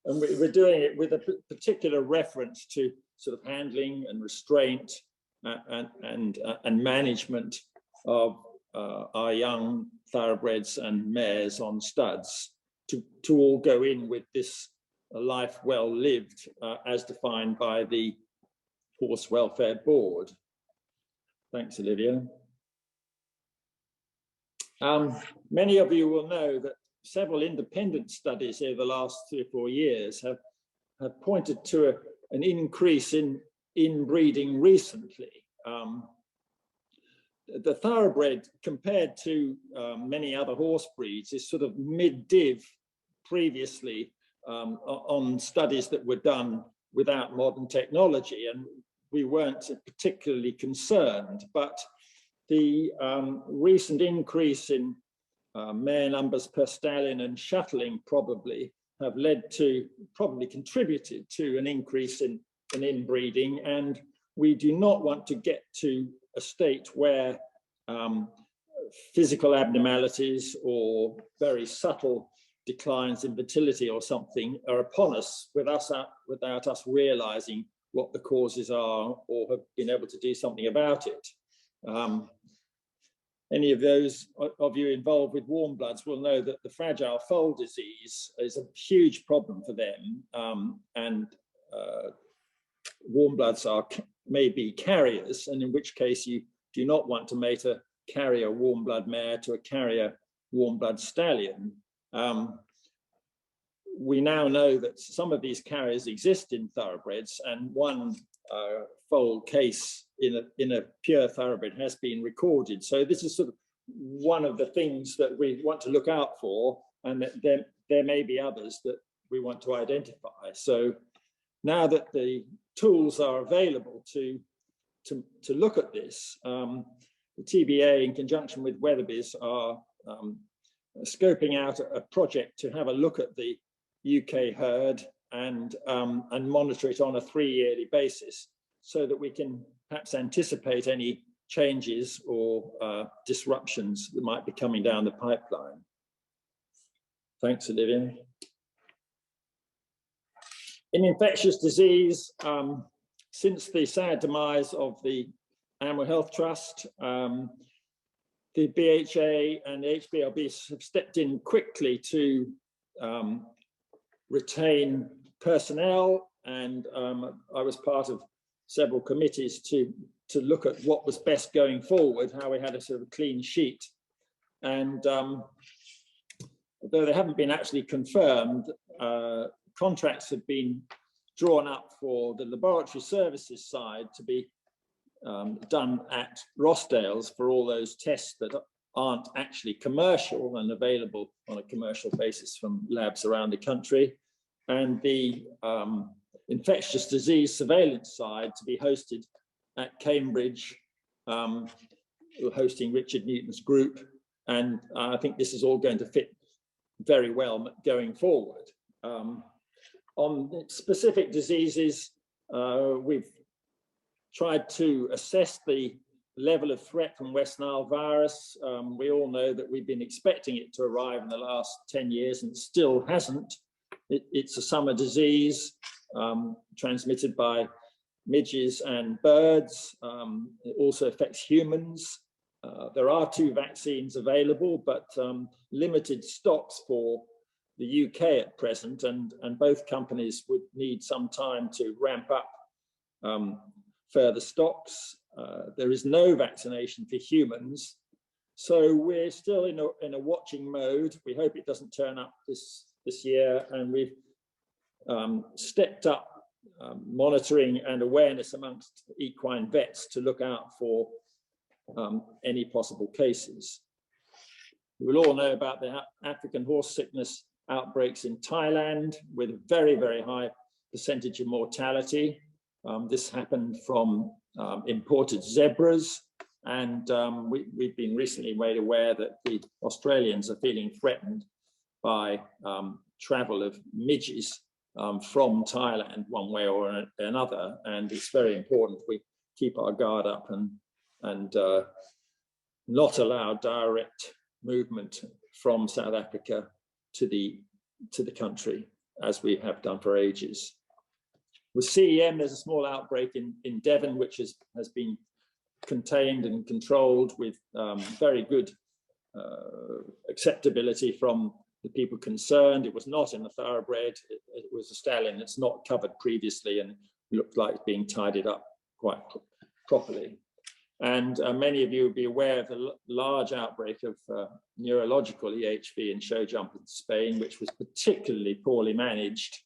we're doing it with a particular reference to sort of handling and restraint and management of our young thoroughbreds and mares on studs to all go in with this life well lived as defined by the Horse Welfare Board. Thanks, Olivia. Many of you will know that several independent studies over the last 3 or 4 years have pointed to an increase in inbreeding recently. The thoroughbred, compared to many other horse breeds, is sort of mid-div previously on studies that were done without modern technology, and we weren't particularly concerned. But the recent increase in mare numbers per stallion and shuttling probably contributed to an increase in inbreeding, and we do not want to get to a state where physical abnormalities or very subtle declines in fertility or something are upon us without us realizing what the causes are or have been able to do something about it. Any of those of you involved with warm bloods will know that the fragile foal disease is a huge problem for them, and warm bloods may be carriers, and in which case you do not want to mate a carrier warm blood mare to a carrier warm blood stallion. We now know that some of these carriers exist in thoroughbreds, and one foal case in a pure thoroughbred has been recorded. So this is sort of one of the things that we want to look out for, and that there may be others that we want to identify. So now that the tools are available to look at this, the TBA, in conjunction with Weatherby's, are scoping out a project to have a look at the UK herd and monitor it on a 3-yearly basis, so that we can perhaps anticipate any changes or disruptions that might be coming down the pipeline. Thanks, Olivia. In infectious disease, since the sad demise of the Animal Health Trust, the BHA and the HBLB have stepped in quickly to retain personnel, and I was part of several committees to look at what was best going forward, how we had a sort of clean sheet. And although they haven't been actually confirmed, contracts have been drawn up for the laboratory services side to be done at Rossdale's for all those tests that aren't actually commercial and available on a commercial basis from labs around the country, and the infectious disease surveillance side to be hosted at Cambridge, hosting Richard Newton's group. And I think this is all going to fit very well going forward. On specific diseases, we've tried to assess the level of threat from West Nile virus. We all know that we've been expecting it to arrive in the last 10 years and still hasn't. It's a summer disease transmitted by midges and birds. It also affects humans. There are 2 vaccines available, but limited stocks for the UK at present, and both companies would need some time to ramp up further stocks. There is no vaccination for humans, so we're still in a watching mode. We hope it doesn't turn up this year, and we've stepped up monitoring and awareness amongst equine vets to look out for any possible cases. We will all know about the African horse sickness outbreaks in Thailand, with a very, very high percentage of mortality. This happened from imported zebras, and we've been recently made aware that the Australians are feeling threatened by travel of midges from Thailand one way or another, and it's very important we keep our guard up and not allow direct movement from South Africa to the country, as we have done for ages. With CEM, there's a small outbreak in Devon, which has been contained and controlled with very good acceptability from the people concerned. It was not in the thoroughbred. It was a stallion that's not covered previously and looked like it's being tidied up quite properly. And many of you will be aware of the large outbreak of neurological EHV in show jump in Spain, which was particularly poorly managed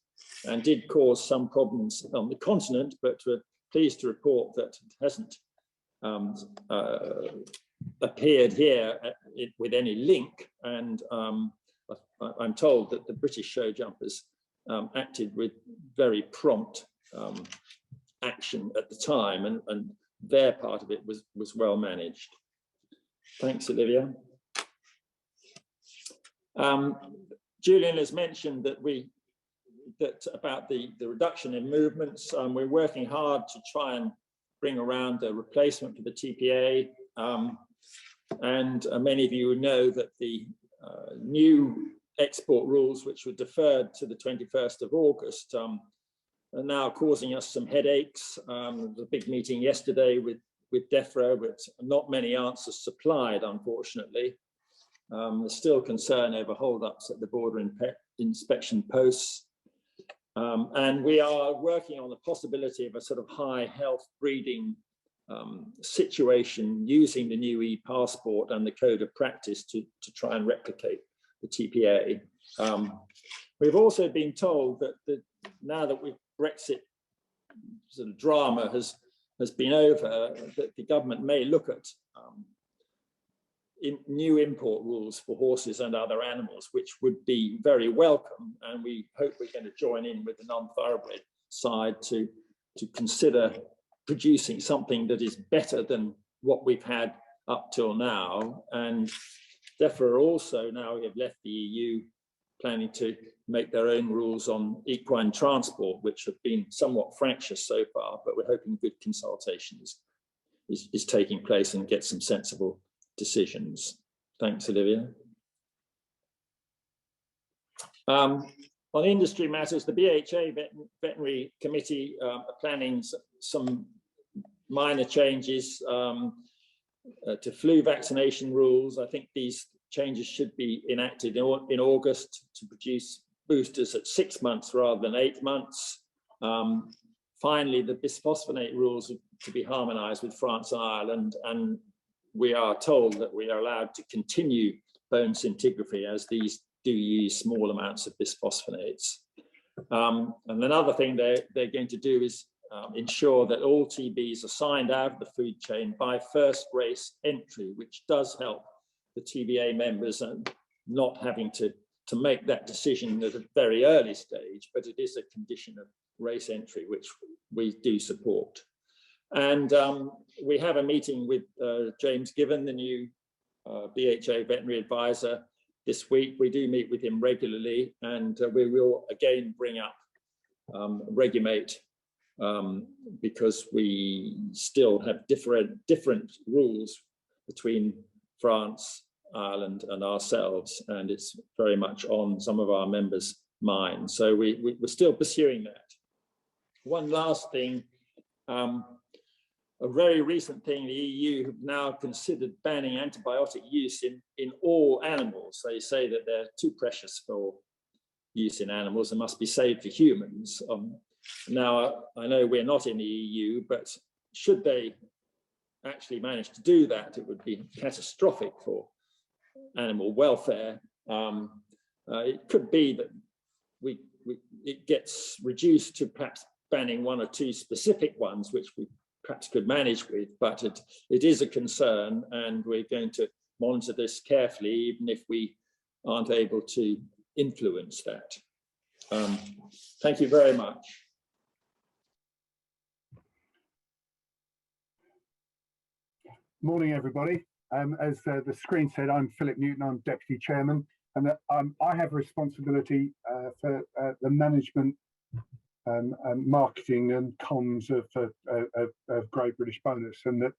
and did cause some problems on the continent, but we're pleased to report that it hasn't appeared here with any link. And I'm told that the British show jumpers acted with very prompt action at the time, and their part of it was well managed. Thanks, Olivia. Julian has mentioned that about the reduction in movements. We're working hard to try and bring around a replacement for the TPA. And many of you know that the new export rules, which were deferred to the 21st of August, are now causing us some headaches. There was a big meeting yesterday with DEFRA, but not many answers supplied, unfortunately. There's still concern over hold-ups at the border inspection posts. And we are working on the possibility of a sort of high health breeding situation using the new e-passport and the code of practice to try and replicate the TPA. We've also been told that now that Brexit sort of drama has been over, that the government may look at new import rules for horses and other animals, which would be very welcome. And we hope we're going to join in with the non-thoroughbred side to consider producing something that is better than what we've had up till now. And DEFRA also, now have left the EU, planning to make their own rules on equine transport, which have been somewhat fractious so far, but we're hoping good consultation is taking place and get some sensible decisions. Thanks, Olivia. On industry matters, the BHA Veterinary Committee are planning some minor changes to flu vaccination rules. I think these changes should be enacted in August to produce boosters at 6 months rather than 8 months. Finally, the bisphosphonate rules are to be harmonised with France and Ireland, and we are told that we are allowed to continue bone scintigraphy as these do use small amounts of bisphosphonates. And another thing they're going to do is ensure that all TBs are signed out of the food chain by first race entry, which does help the TBA members and not having to make that decision at a very early stage, but it is a condition of race entry, which we do support. And we have a meeting with James Given, the new BHA veterinary advisor, this week. We do meet with him regularly, and we will again bring up Regumate because we still have different rules between France, Ireland and ourselves, and it's very much on some of our members' minds. So we're still pursuing that. One last thing, a very recent thing, the EU have now considered banning antibiotic use in all animals. They say that they're too precious for use in animals and must be saved for humans. Now, I know we're not in the EU, but should they actually manage to do that, it would be catastrophic for animal welfare. It could be that it gets reduced to perhaps banning 1 or 2 specific ones, which we perhaps could manage with, but it is a concern, and we're going to monitor this carefully, even if we aren't able to influence that. Thank you very much. Morning, everybody. As the screen said, I'm Philip Newton, I'm Deputy Chairman, and I have responsibility for the management, marketing and comms of Great British Bonus. And that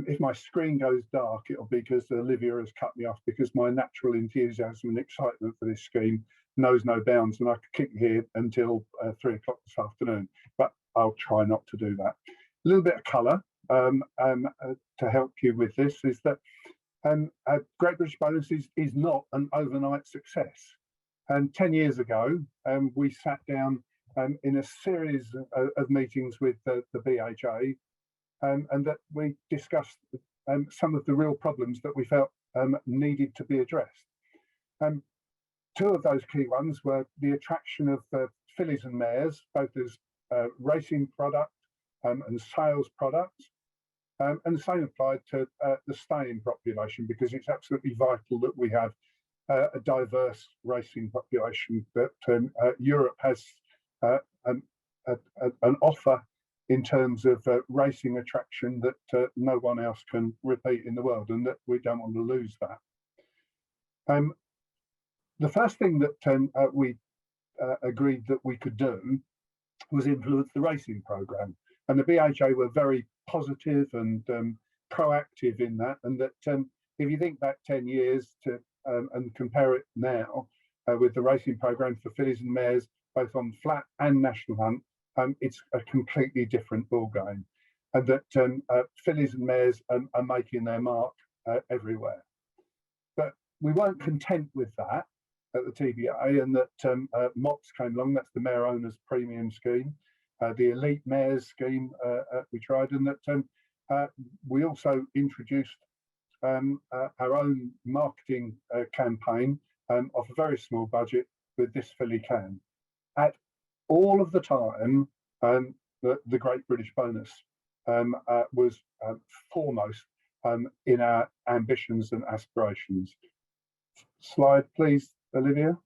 if my screen goes dark, it'll be because Olivia has cut me off, because my natural enthusiasm and excitement for this scheme knows no bounds, and I could keep you here until 3 o'clock this afternoon, but I'll try not to do that. A little bit of colour to help you with this is that Great British Bonus is not an overnight success. And 10 years ago, we sat down in a series of meetings with the BHA, and that we discussed some of the real problems that we felt needed to be addressed. Two of those key ones were the attraction of fillies and mares, both as racing product and sales products. And the same applied to the staying population, because it's absolutely vital that we have a diverse racing population, that Europe has an offer in terms of racing attraction that no one else can repeat in the world, and that we don't want to lose that. The first thing that we agreed that we could do was influence the racing programme, and the BHA were very positive and proactive in that, and that if you think back 10 years to and compare it now with the racing programme for fillies and mares, both on flat and national hunt, it's a completely different ballgame, and that fillies and mares are making their mark everywhere. But we weren't content with that at the TBA, and that MOPS came along. That's the Mare Owners Premium Scheme, the Elite Mares Scheme we tried, and that we also introduced our own marketing campaign of a very small budget with This Filly Can. At all of the time, the Great British Bonus was foremost in our ambitions and aspirations. Slide, please, Olivia.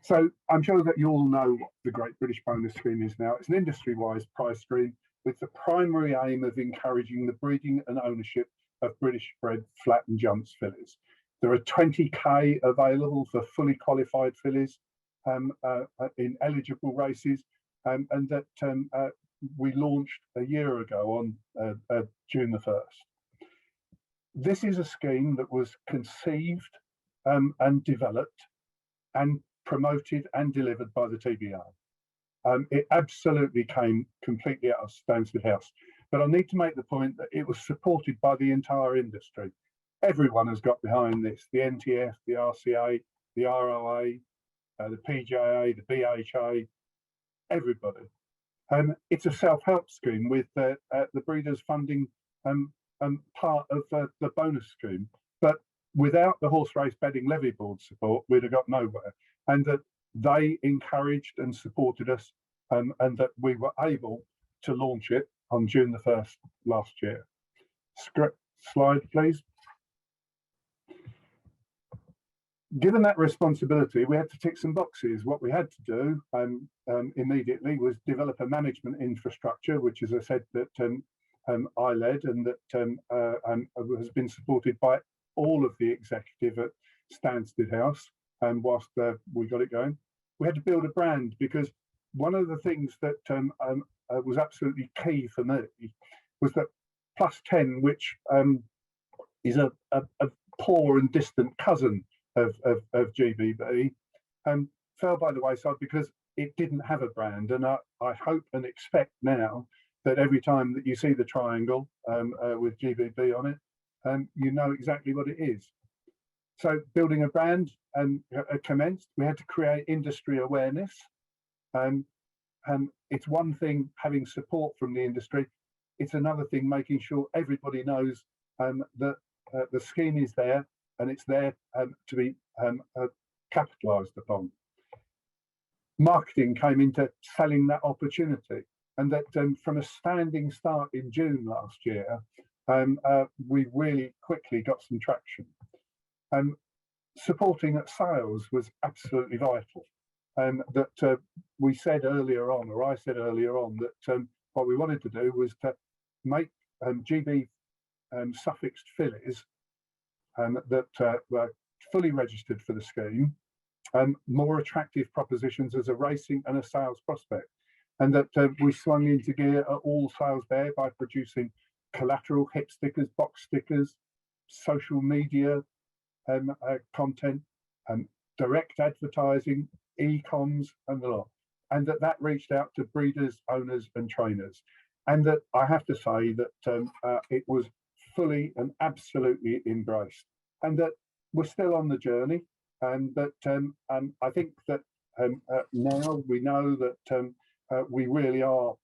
So I'm sure that you all know what the Great British Bonus Scheme is now. It's an industry-wise prize scheme with the primary aim of encouraging the breeding and ownership of British-bred flat and jumps fillies. There are 20k available for fully qualified fillies in eligible races, and that we launched a year ago on June the 1st. This is a scheme that was conceived and developed and promoted and delivered by the TBA. It absolutely came completely out of Stansted House, but I need to make the point that it was supported by the entire industry. Everyone has got behind this: the NTF, the RCA, the ROA, the PJA, the BHA, everybody. It's a self-help scheme with the breeders funding part of the bonus scheme, but without the Horse Race Bedding Levy Board support, we'd have got nowhere. And that they encouraged and supported us, and that we were able to launch it on June the 1st last year. Slide, please. Given that responsibility, we had to tick some boxes. What we had to do immediately was develop a management infrastructure, which, as I said, that I led, and that has been supported by all of the executive at Stansted House. And whilst we got it going, we had to build a brand, because one of the things that was absolutely key for me was that Plus 10, which is a poor and distant cousin of GBB, fell by the wayside because it didn't have a brand. And I hope and expect now that every time that you see the triangle with GBB on it, you know exactly what it is. So building a brand commenced. We had to create industry awareness. It's one thing having support from the industry. It's another thing making sure everybody knows that the scheme is there, and it's there to be capitalised upon. Marketing came into selling that opportunity, and that from a standing start in June last year, we really quickly got some traction. Supporting at sales was absolutely vital. That we said earlier on, or I said earlier on, that what we wanted to do was to make GB suffixed fillies that were fully registered for the scheme more attractive propositions as a racing and a sales prospect. And that we swung into gear at all sales there by producing collateral, hip stickers, box stickers, social media content, direct advertising, e-coms and the lot. And that reached out to breeders, owners and trainers. And that I have to say that it was fully and absolutely embraced. And that we're still on the journey. But I think that now we know that we really are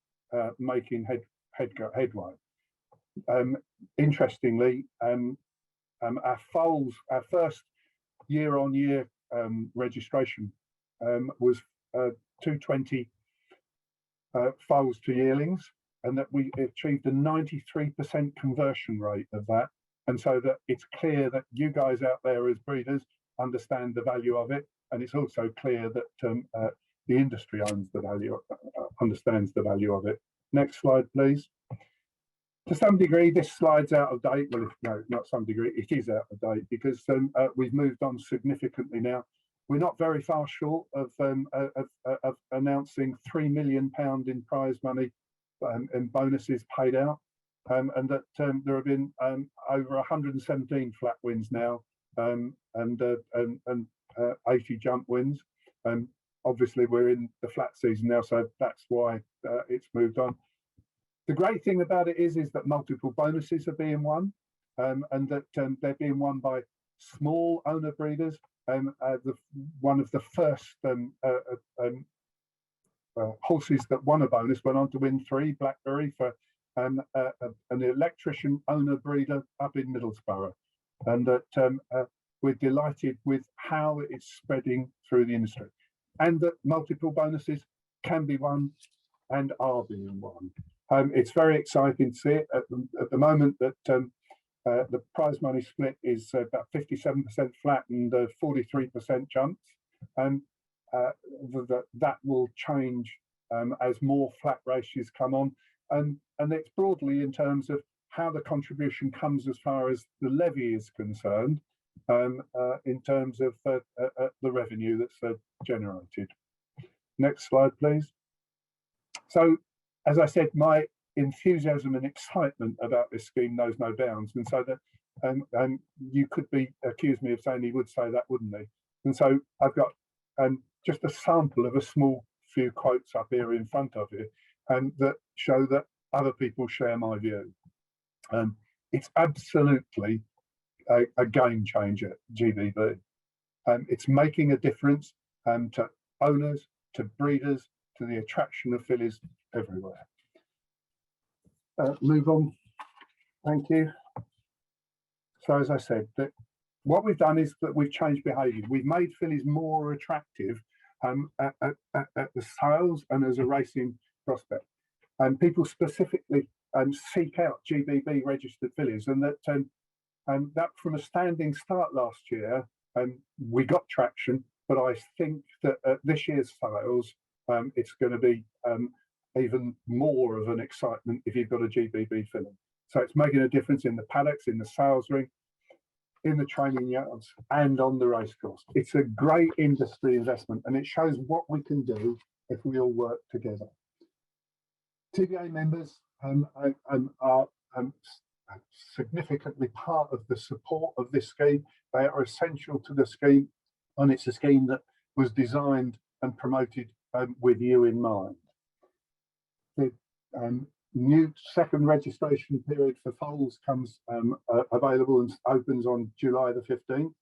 making headway. Interestingly, our foals, our first year-on-year registration was 220 foals to yearlings, and that we achieved a 93% conversion rate of that. And so that it's clear that you guys out there as breeders understand the value of it, and it's also clear that the industry understands the value of it. Next slide, please. To some degree, this slide's out of date. Well, no, not some degree, it is out of date because we've moved on significantly now. We're not very far short of announcing £3 million in prize money and bonuses paid out, and that there have been over 117 flat wins now, and 80 jump wins. Obviously, we're in the flat season now, so that's why it's moved on. The great thing about it is that multiple bonuses are being won, and that they're being won by small owner breeders. One of the first horses that won a bonus went on to win 3 Blackberry for an electrician owner breeder up in Middlesbrough, and that we're delighted with how it's spreading through the industry, and that multiple bonuses can be won and are being won. It's very exciting to see it at the moment that the prize money split is about 57% flat and 43% jumps, and that will change as more flat races come on, and it's broadly in terms of how the contribution comes as far as the levy is concerned, in terms of the revenue that's generated. Next slide, please. So, as I said, my enthusiasm and excitement about this scheme knows no bounds, and so that you could accuse me of saying he would say that, wouldn't he? And so I've got just a sample of a small few quotes up here in front of you, that show that other people share my view. It's absolutely a game changer, GBB. It's making a difference to owners, to breeders, to the attraction of fillies everywhere. Move on. Thank you. So as I said, that what we've done is that we've changed behaviour. We've made fillies more attractive at the sales and as a racing prospect. And people specifically seek out GBB registered fillies, and that from a standing start last year, we got traction. But I think that at this year's sales, it's going to be even more of an excitement if you've got a GBB filly. So it's making a difference in the paddocks, in the sales ring, in the training yards, and on the racecourse. It's a great industry investment, and it shows what we can do if we all work together. TBA members are significantly part of the support of this scheme. They are essential to the scheme, and it's a scheme that was designed and promoted with you in mind. The new second registration period for foals comes available and opens on July the 15th.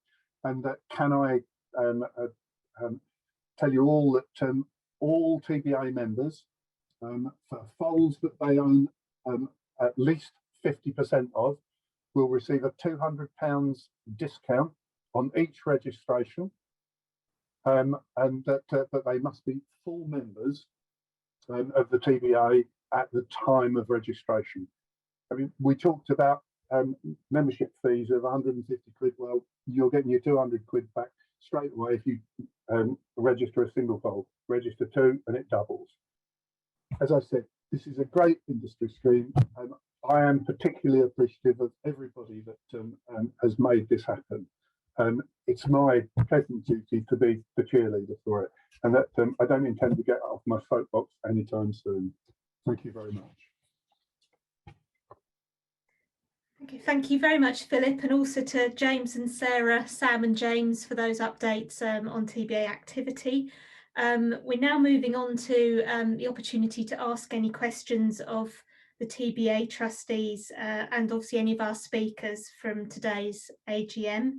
And can I tell you all that all TBA members, for foals that they own at least 50% of, will receive a £200 discount on each registration, and that they must be full members of the TBA at the time of registration. I mean, we talked about membership fees of 150 quid. Well, you're getting your 200 quid back straight away if you register a single foal. Register 2 and it doubles. As I said, this is a great industry scheme. I am particularly appreciative of everybody that has made this happen. It's my pleasant duty to be the cheerleader for it, and that I don't intend to get off my soapbox anytime soon. Thank you very much. Okay, thank you very much, Philip, and also to James and Sarah, Sam and James for those updates on TBA activity. We're now moving on to the opportunity to ask any questions of the TBA trustees and obviously any of our speakers from today's AGM.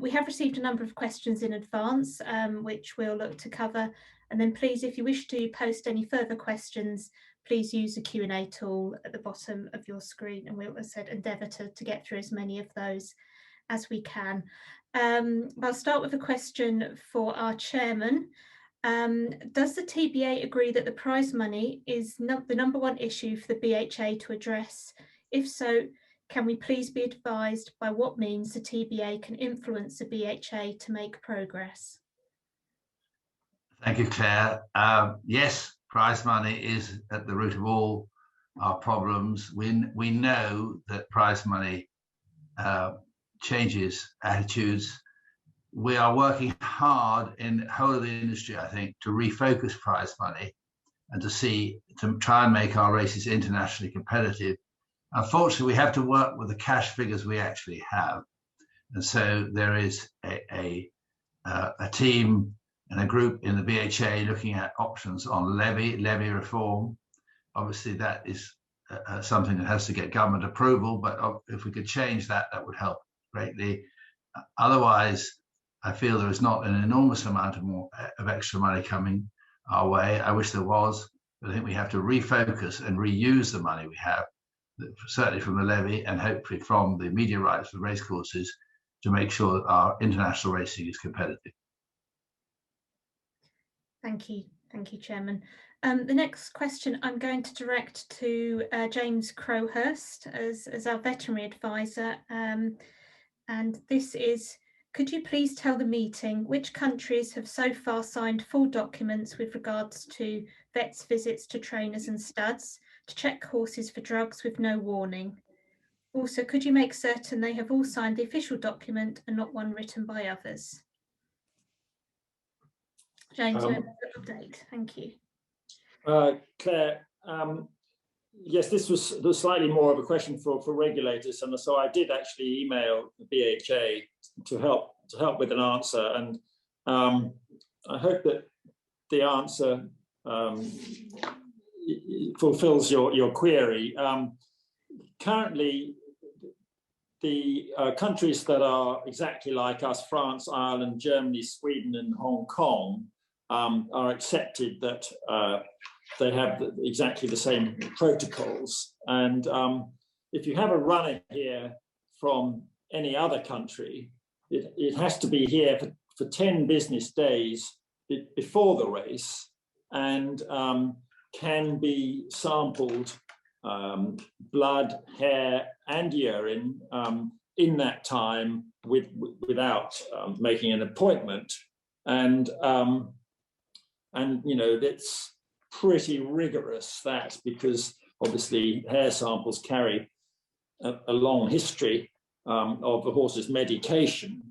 We have received a number of questions in advance, which we'll look to cover. And then please, if you wish to post any further questions, please use the Q&A tool at the bottom of your screen, and we'll, as I said, endeavour to get through as many of those as we can. I'll start with a question for our chairman. Does the TBA agree that the prize money is the number one issue for the BHA to address? If so, can we please be advised by what means the TBA can influence the BHA to make progress? Thank you, Claire. Yes, prize money is at the root of all our problems. We know that prize money changes attitudes. We are working hard in the whole of the industry, I think, to refocus prize money and to try and make our races internationally competitive. Unfortunately, we have to work with the cash figures we actually have. And so there is a team and a group in the BHA looking at options on levy reform. Obviously, that is something that has to get government approval, but if we could change that, that would help greatly. Otherwise, I feel there is not an enormous amount of extra money coming our way. I wish there was, but I think we have to refocus and reuse the money we have, certainly from the levy and hopefully from the media rights for racecourses, to make sure that our international racing is competitive. Thank you, Chairman. The next question I'm going to direct to James Crowhurst as our veterinary advisor, and this is: could you please tell the meeting which countries have so far signed full documents with regards to vets' visits to trainers and studs to check horses for drugs with no warning? Also, could you make certain they have all signed the official document and not one written by others? James, update. Thank you. Claire, yes, this was slightly more of a question for regulators, and so I did actually email the BHA to help with an answer, and I hope that the answer fulfills your query. Currently, the countries that are exactly like us, France, Ireland, Germany, Sweden, and Hong Kong, are accepted that they have exactly the same protocols. And if you have a runner here from any other country, it has to be here for 10 business days before the race, and can be sampled blood, hair, and urine in that time without making an appointment. And you know, that's pretty rigorous, that, because obviously hair samples carry a long history of the horse's medication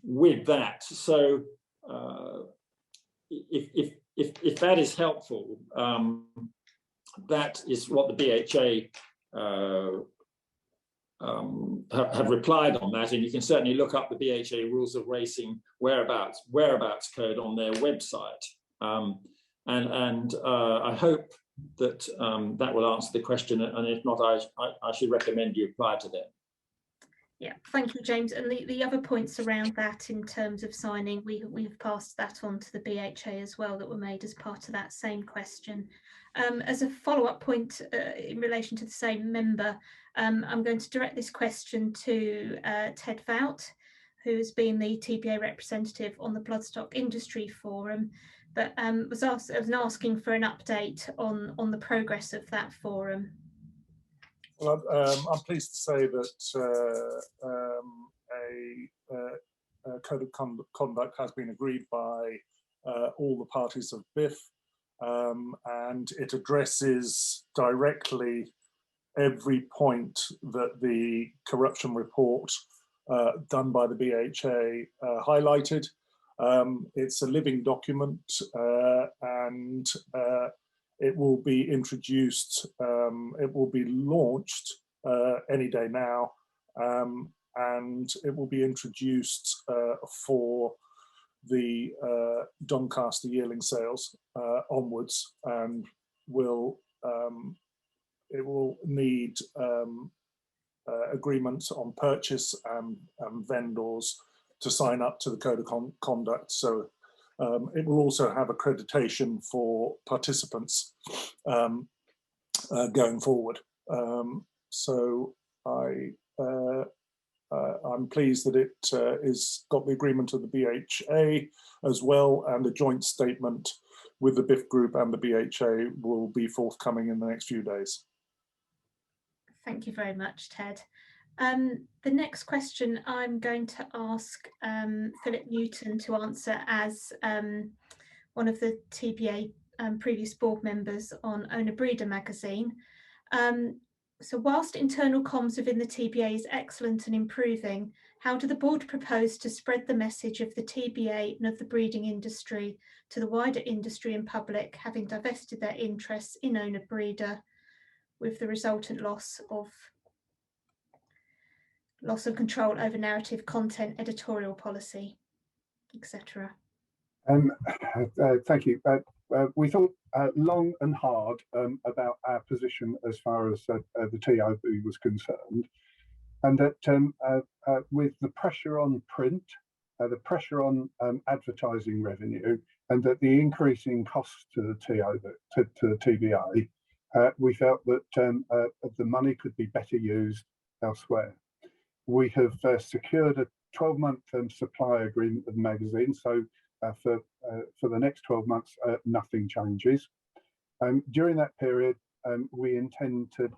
with that. So if that is helpful, that is what the BHA have replied on that, and you can certainly look up the BHA Rules of Racing whereabouts code on their website, and I hope that that will answer the question, and if not, I should recommend you apply to them. Yeah, thank you, James. And the other points around that in terms of signing, we've passed that on to the BHA as well, that were made as part of that same question. As a follow-up point in relation to the same member, I'm going to direct this question to Ted Vout, who's been the TBA representative on the Bloodstock Industry Forum, but was asking for an update on the progress of that forum. Well, I'm pleased to say that a code of conduct has been agreed by all the parties of BIF, and it addresses directly every point that the corruption report done by the BHA highlighted. It's a living document, and it will be introduced, it will be launched any day now, and it will be introduced for the Doncaster yearling sales onwards, and it will need agreements on purchase and vendors to sign up to the code of conduct. So it will also have accreditation for participants going forward. So I'm pleased that it is got the agreement of the BHA as well, and a joint statement with the BIF group and the BHA will be forthcoming in the next few days. Thank you very much, Ted. The next question I'm going to ask Philip Newton to answer as one of the TBA previous board members on Owner Breeder magazine. So whilst internal comms within the TBA is excellent and improving, how do the board propose to spread the message of the TBA and of the breeding industry to the wider industry and public, having divested their interests in Owner Breeder, with the resultant loss of control over narrative content, editorial policy, etc.? Thank you. We thought long and hard about our position as far as the TOB was concerned, and that with the pressure on print, the pressure on advertising revenue, and that the increasing costs to the TBA, we felt that the money could be better used elsewhere. We have secured a 12-month supply agreement with the magazine, so for the next 12 months, nothing changes. During that period, we intend to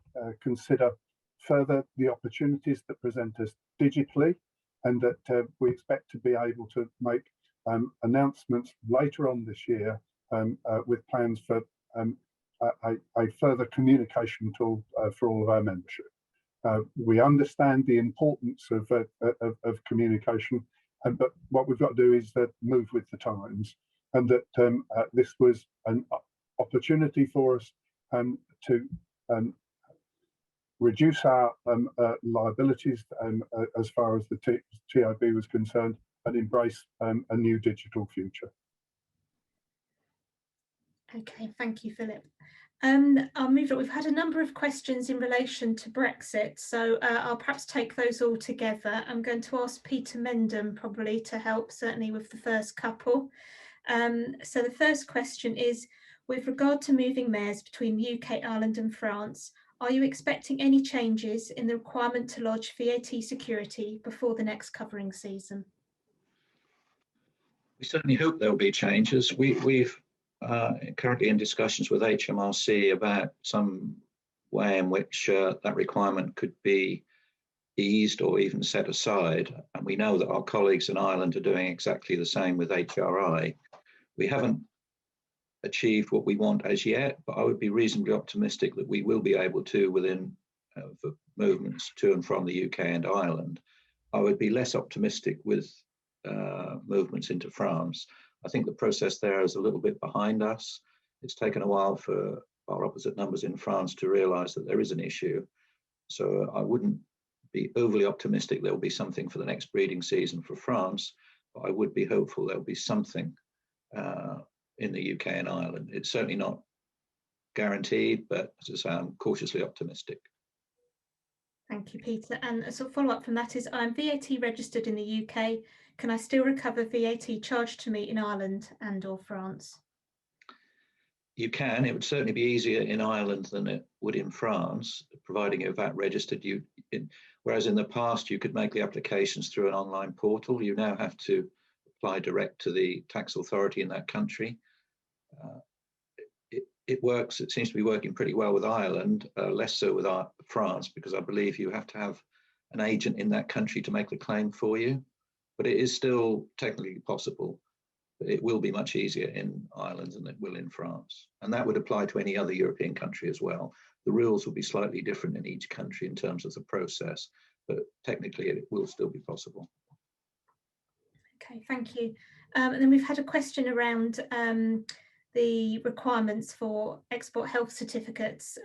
consider further the opportunities that present us digitally, and that we expect to be able to make announcements later on this year with plans for a further communication tool for all of our membership. We understand the importance of communication, but what we've got to do is move with the times, and that this was an opportunity for us to reduce our liabilities as far as the TOB was concerned, and embrace a new digital future. Okay, thank you, Philip. I'll move on. We've had a number of questions in relation to Brexit, so I'll perhaps take those all together. I'm going to ask Peter Mendham probably to help, certainly with the first couple. So the first question is, with regard to moving mares between UK, Ireland and France, are you expecting any changes in the requirement to lodge VAT security before the next covering season? We certainly hope there will be changes. We've currently in discussions with HMRC about some way in which that requirement could be eased or even set aside. And we know that our colleagues in Ireland are doing exactly the same with HRI. We haven't achieved what we want as yet, but I would be reasonably optimistic that we will be able to within the movements to and from the UK and Ireland. I would be less optimistic with movements into France. I think the process there is a little bit behind us. It's taken a while for our opposite numbers in France to realise that there is an issue. So I wouldn't be overly optimistic there will be something for the next breeding season for France, but I would be hopeful there will be something in the UK and Ireland. It's certainly not guaranteed, but as I say, I'm cautiously optimistic. Thank you, Peter. And a sort of follow-up from that is, I'm VAT registered in the UK. Can I still recover VAT charged to me in Ireland and or France? You can. It would certainly be easier in Ireland than it would in France, providing you're VAT registered. Whereas in the past, you could make the applications through an online portal. You now have to apply direct to the tax authority in that country. It works. It seems to be working pretty well with Ireland, less so with France, because I believe you have to have an agent in that country to make the claim for you. But it is still technically possible. But it will be much easier in Ireland than it will in France. And that would apply to any other European country as well. The rules will be slightly different in each country in terms of the process, but technically it will still be possible. Okay, thank you. And then we've had a question around the requirements for export health certificates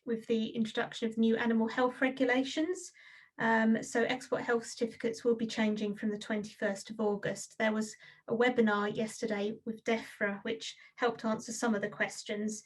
with the introduction of new animal health regulations. So export health certificates will be changing from the 21st of August. There was a webinar yesterday with DEFRA which helped answer some of the questions.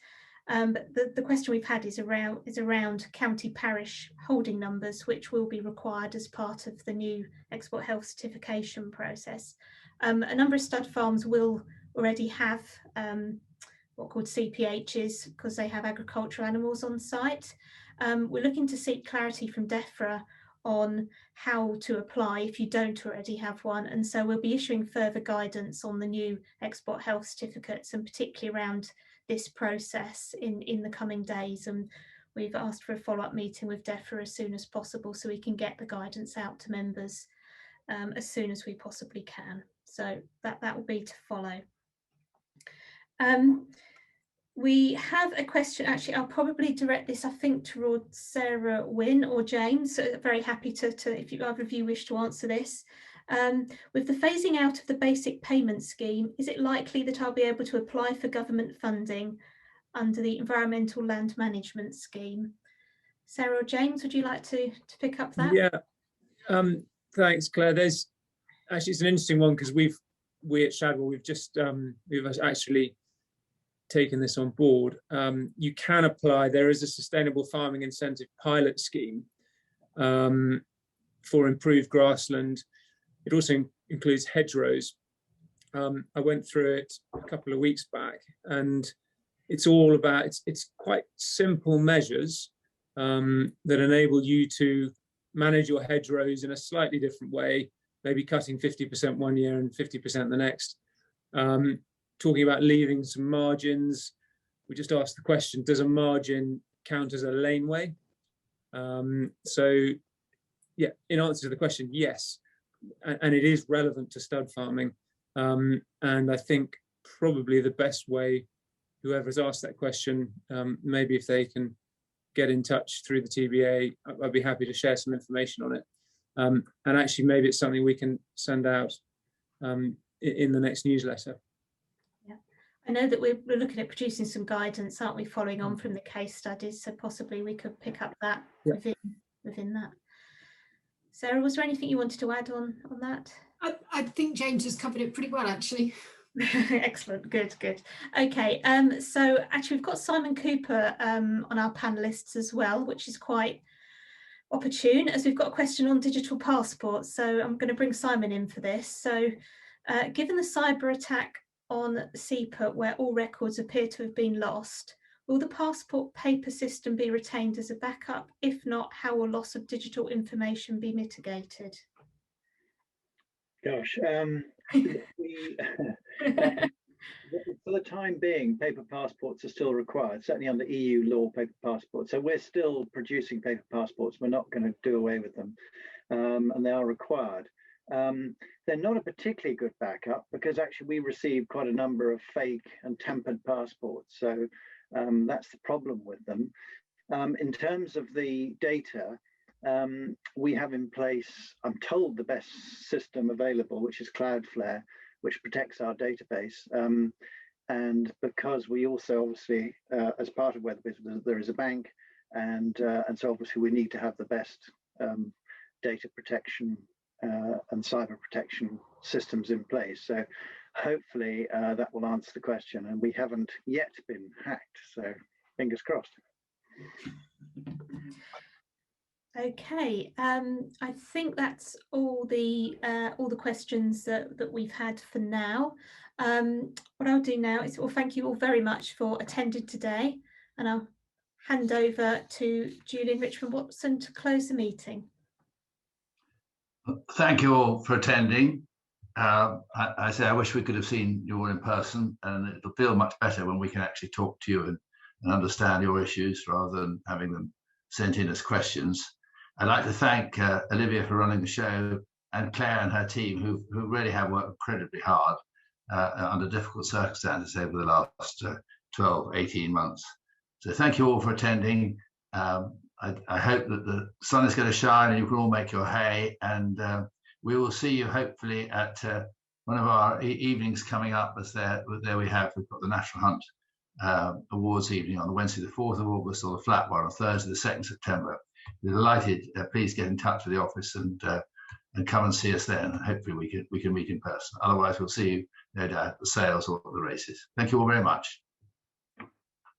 But the question we've had is around county parish holding numbers, which will be required as part of the new export health certification process. A number of stud farms will already have what are called CPHs because they have agricultural animals on site. We're looking to seek clarity from DEFRA on how to apply if you don't already have one, and so we'll be issuing further guidance on the new export health certificates and particularly around this process in the coming days, and we've asked for a follow-up meeting with DEFRA as soon as possible so we can get the guidance out to members as soon as we possibly can. So that will be to follow. We have a question, actually I'll probably direct this I think towards Sarah Wynn or James, so very happy to if either of you wish to answer this. With the phasing out of the basic payment scheme, is it likely that I'll be able to apply for government funding under the Environmental Land Management Scheme? Sarah or James, would you like to pick up that? Yeah, thanks Claire. There's actually, it's an interesting one because we at Shadwell, we've actually taken this on board. You can apply, there is a sustainable farming incentive pilot scheme for improved grassland. It also includes hedgerows. I went through it a couple of weeks back, and it's all about, it's quite simple measures that enable you to manage your hedgerows in a slightly different way, maybe cutting 50% one year and 50% the next. Talking about leaving some margins, we just asked the question, does a margin count as a laneway? So yeah, in answer to the question, yes. And it is relevant to stud farming. And I think probably the best way, whoever's asked that question, maybe if they can get in touch through the TBA, I'd be happy to share some information on it. And actually, maybe it's something we can send out in the next newsletter. Yeah, I know that we're looking at producing some guidance, aren't we, following on from the case studies? So possibly we could pick up that within that. Sarah, was there anything you wanted to add on that? I think James has covered it pretty well, actually. Excellent, good. Okay, so actually we've got Simon Cooper on our panelists as well, which is quite opportune as we've got a question on digital passports. So I'm going to bring Simon in for this. So given the cyber attack on CEPA, where all records appear to have been lost, will the passport paper system be retained as a backup? If not, how will loss of digital information be mitigated? Gosh, for the time being, paper passports are still required, certainly under EU law, paper passports. So we're still producing paper passports. We're not going to do away with them, and they are required. They're not a particularly good backup because actually we receive quite a number of fake and tempered passports. So that's the problem with them. In terms of the data, we have in place, I'm told, the best system available, which is Cloudflare, which protects our database. And because we also obviously, as part of Weather Business, there is a bank, and so obviously we need to have the best data protection and cyber protection systems in place. So hopefully that will answer the question, and we haven't yet been hacked, so fingers crossed. Okay, I think that's all the questions that we've had for now. What I'll do now is, well, thank you all very much for attending today, and I'll hand over to Julian Richmond-Watson to close the meeting. Thank you all for attending. I say I wish we could have seen you all in person, and it'll feel much better when we can actually talk to you and understand your issues rather than having them sent in as questions. I'd like to thank Olivia for running the show, and Claire and her team who really have worked incredibly hard under difficult circumstances over the last 12, 18 months. So thank you all for attending. I hope that the sun is going to shine and you can all make your hay, and we will see you hopefully at one of our evenings coming up, as we've got the National Hunt awards evening on the Wednesday the 4th of August, or the flat one on Thursday the 2nd September. We're delighted. Please get in touch with the office and come and see us then. Hopefully we can meet in person. Otherwise we'll see you, no doubt, at the sales or at the races. Thank you all very much.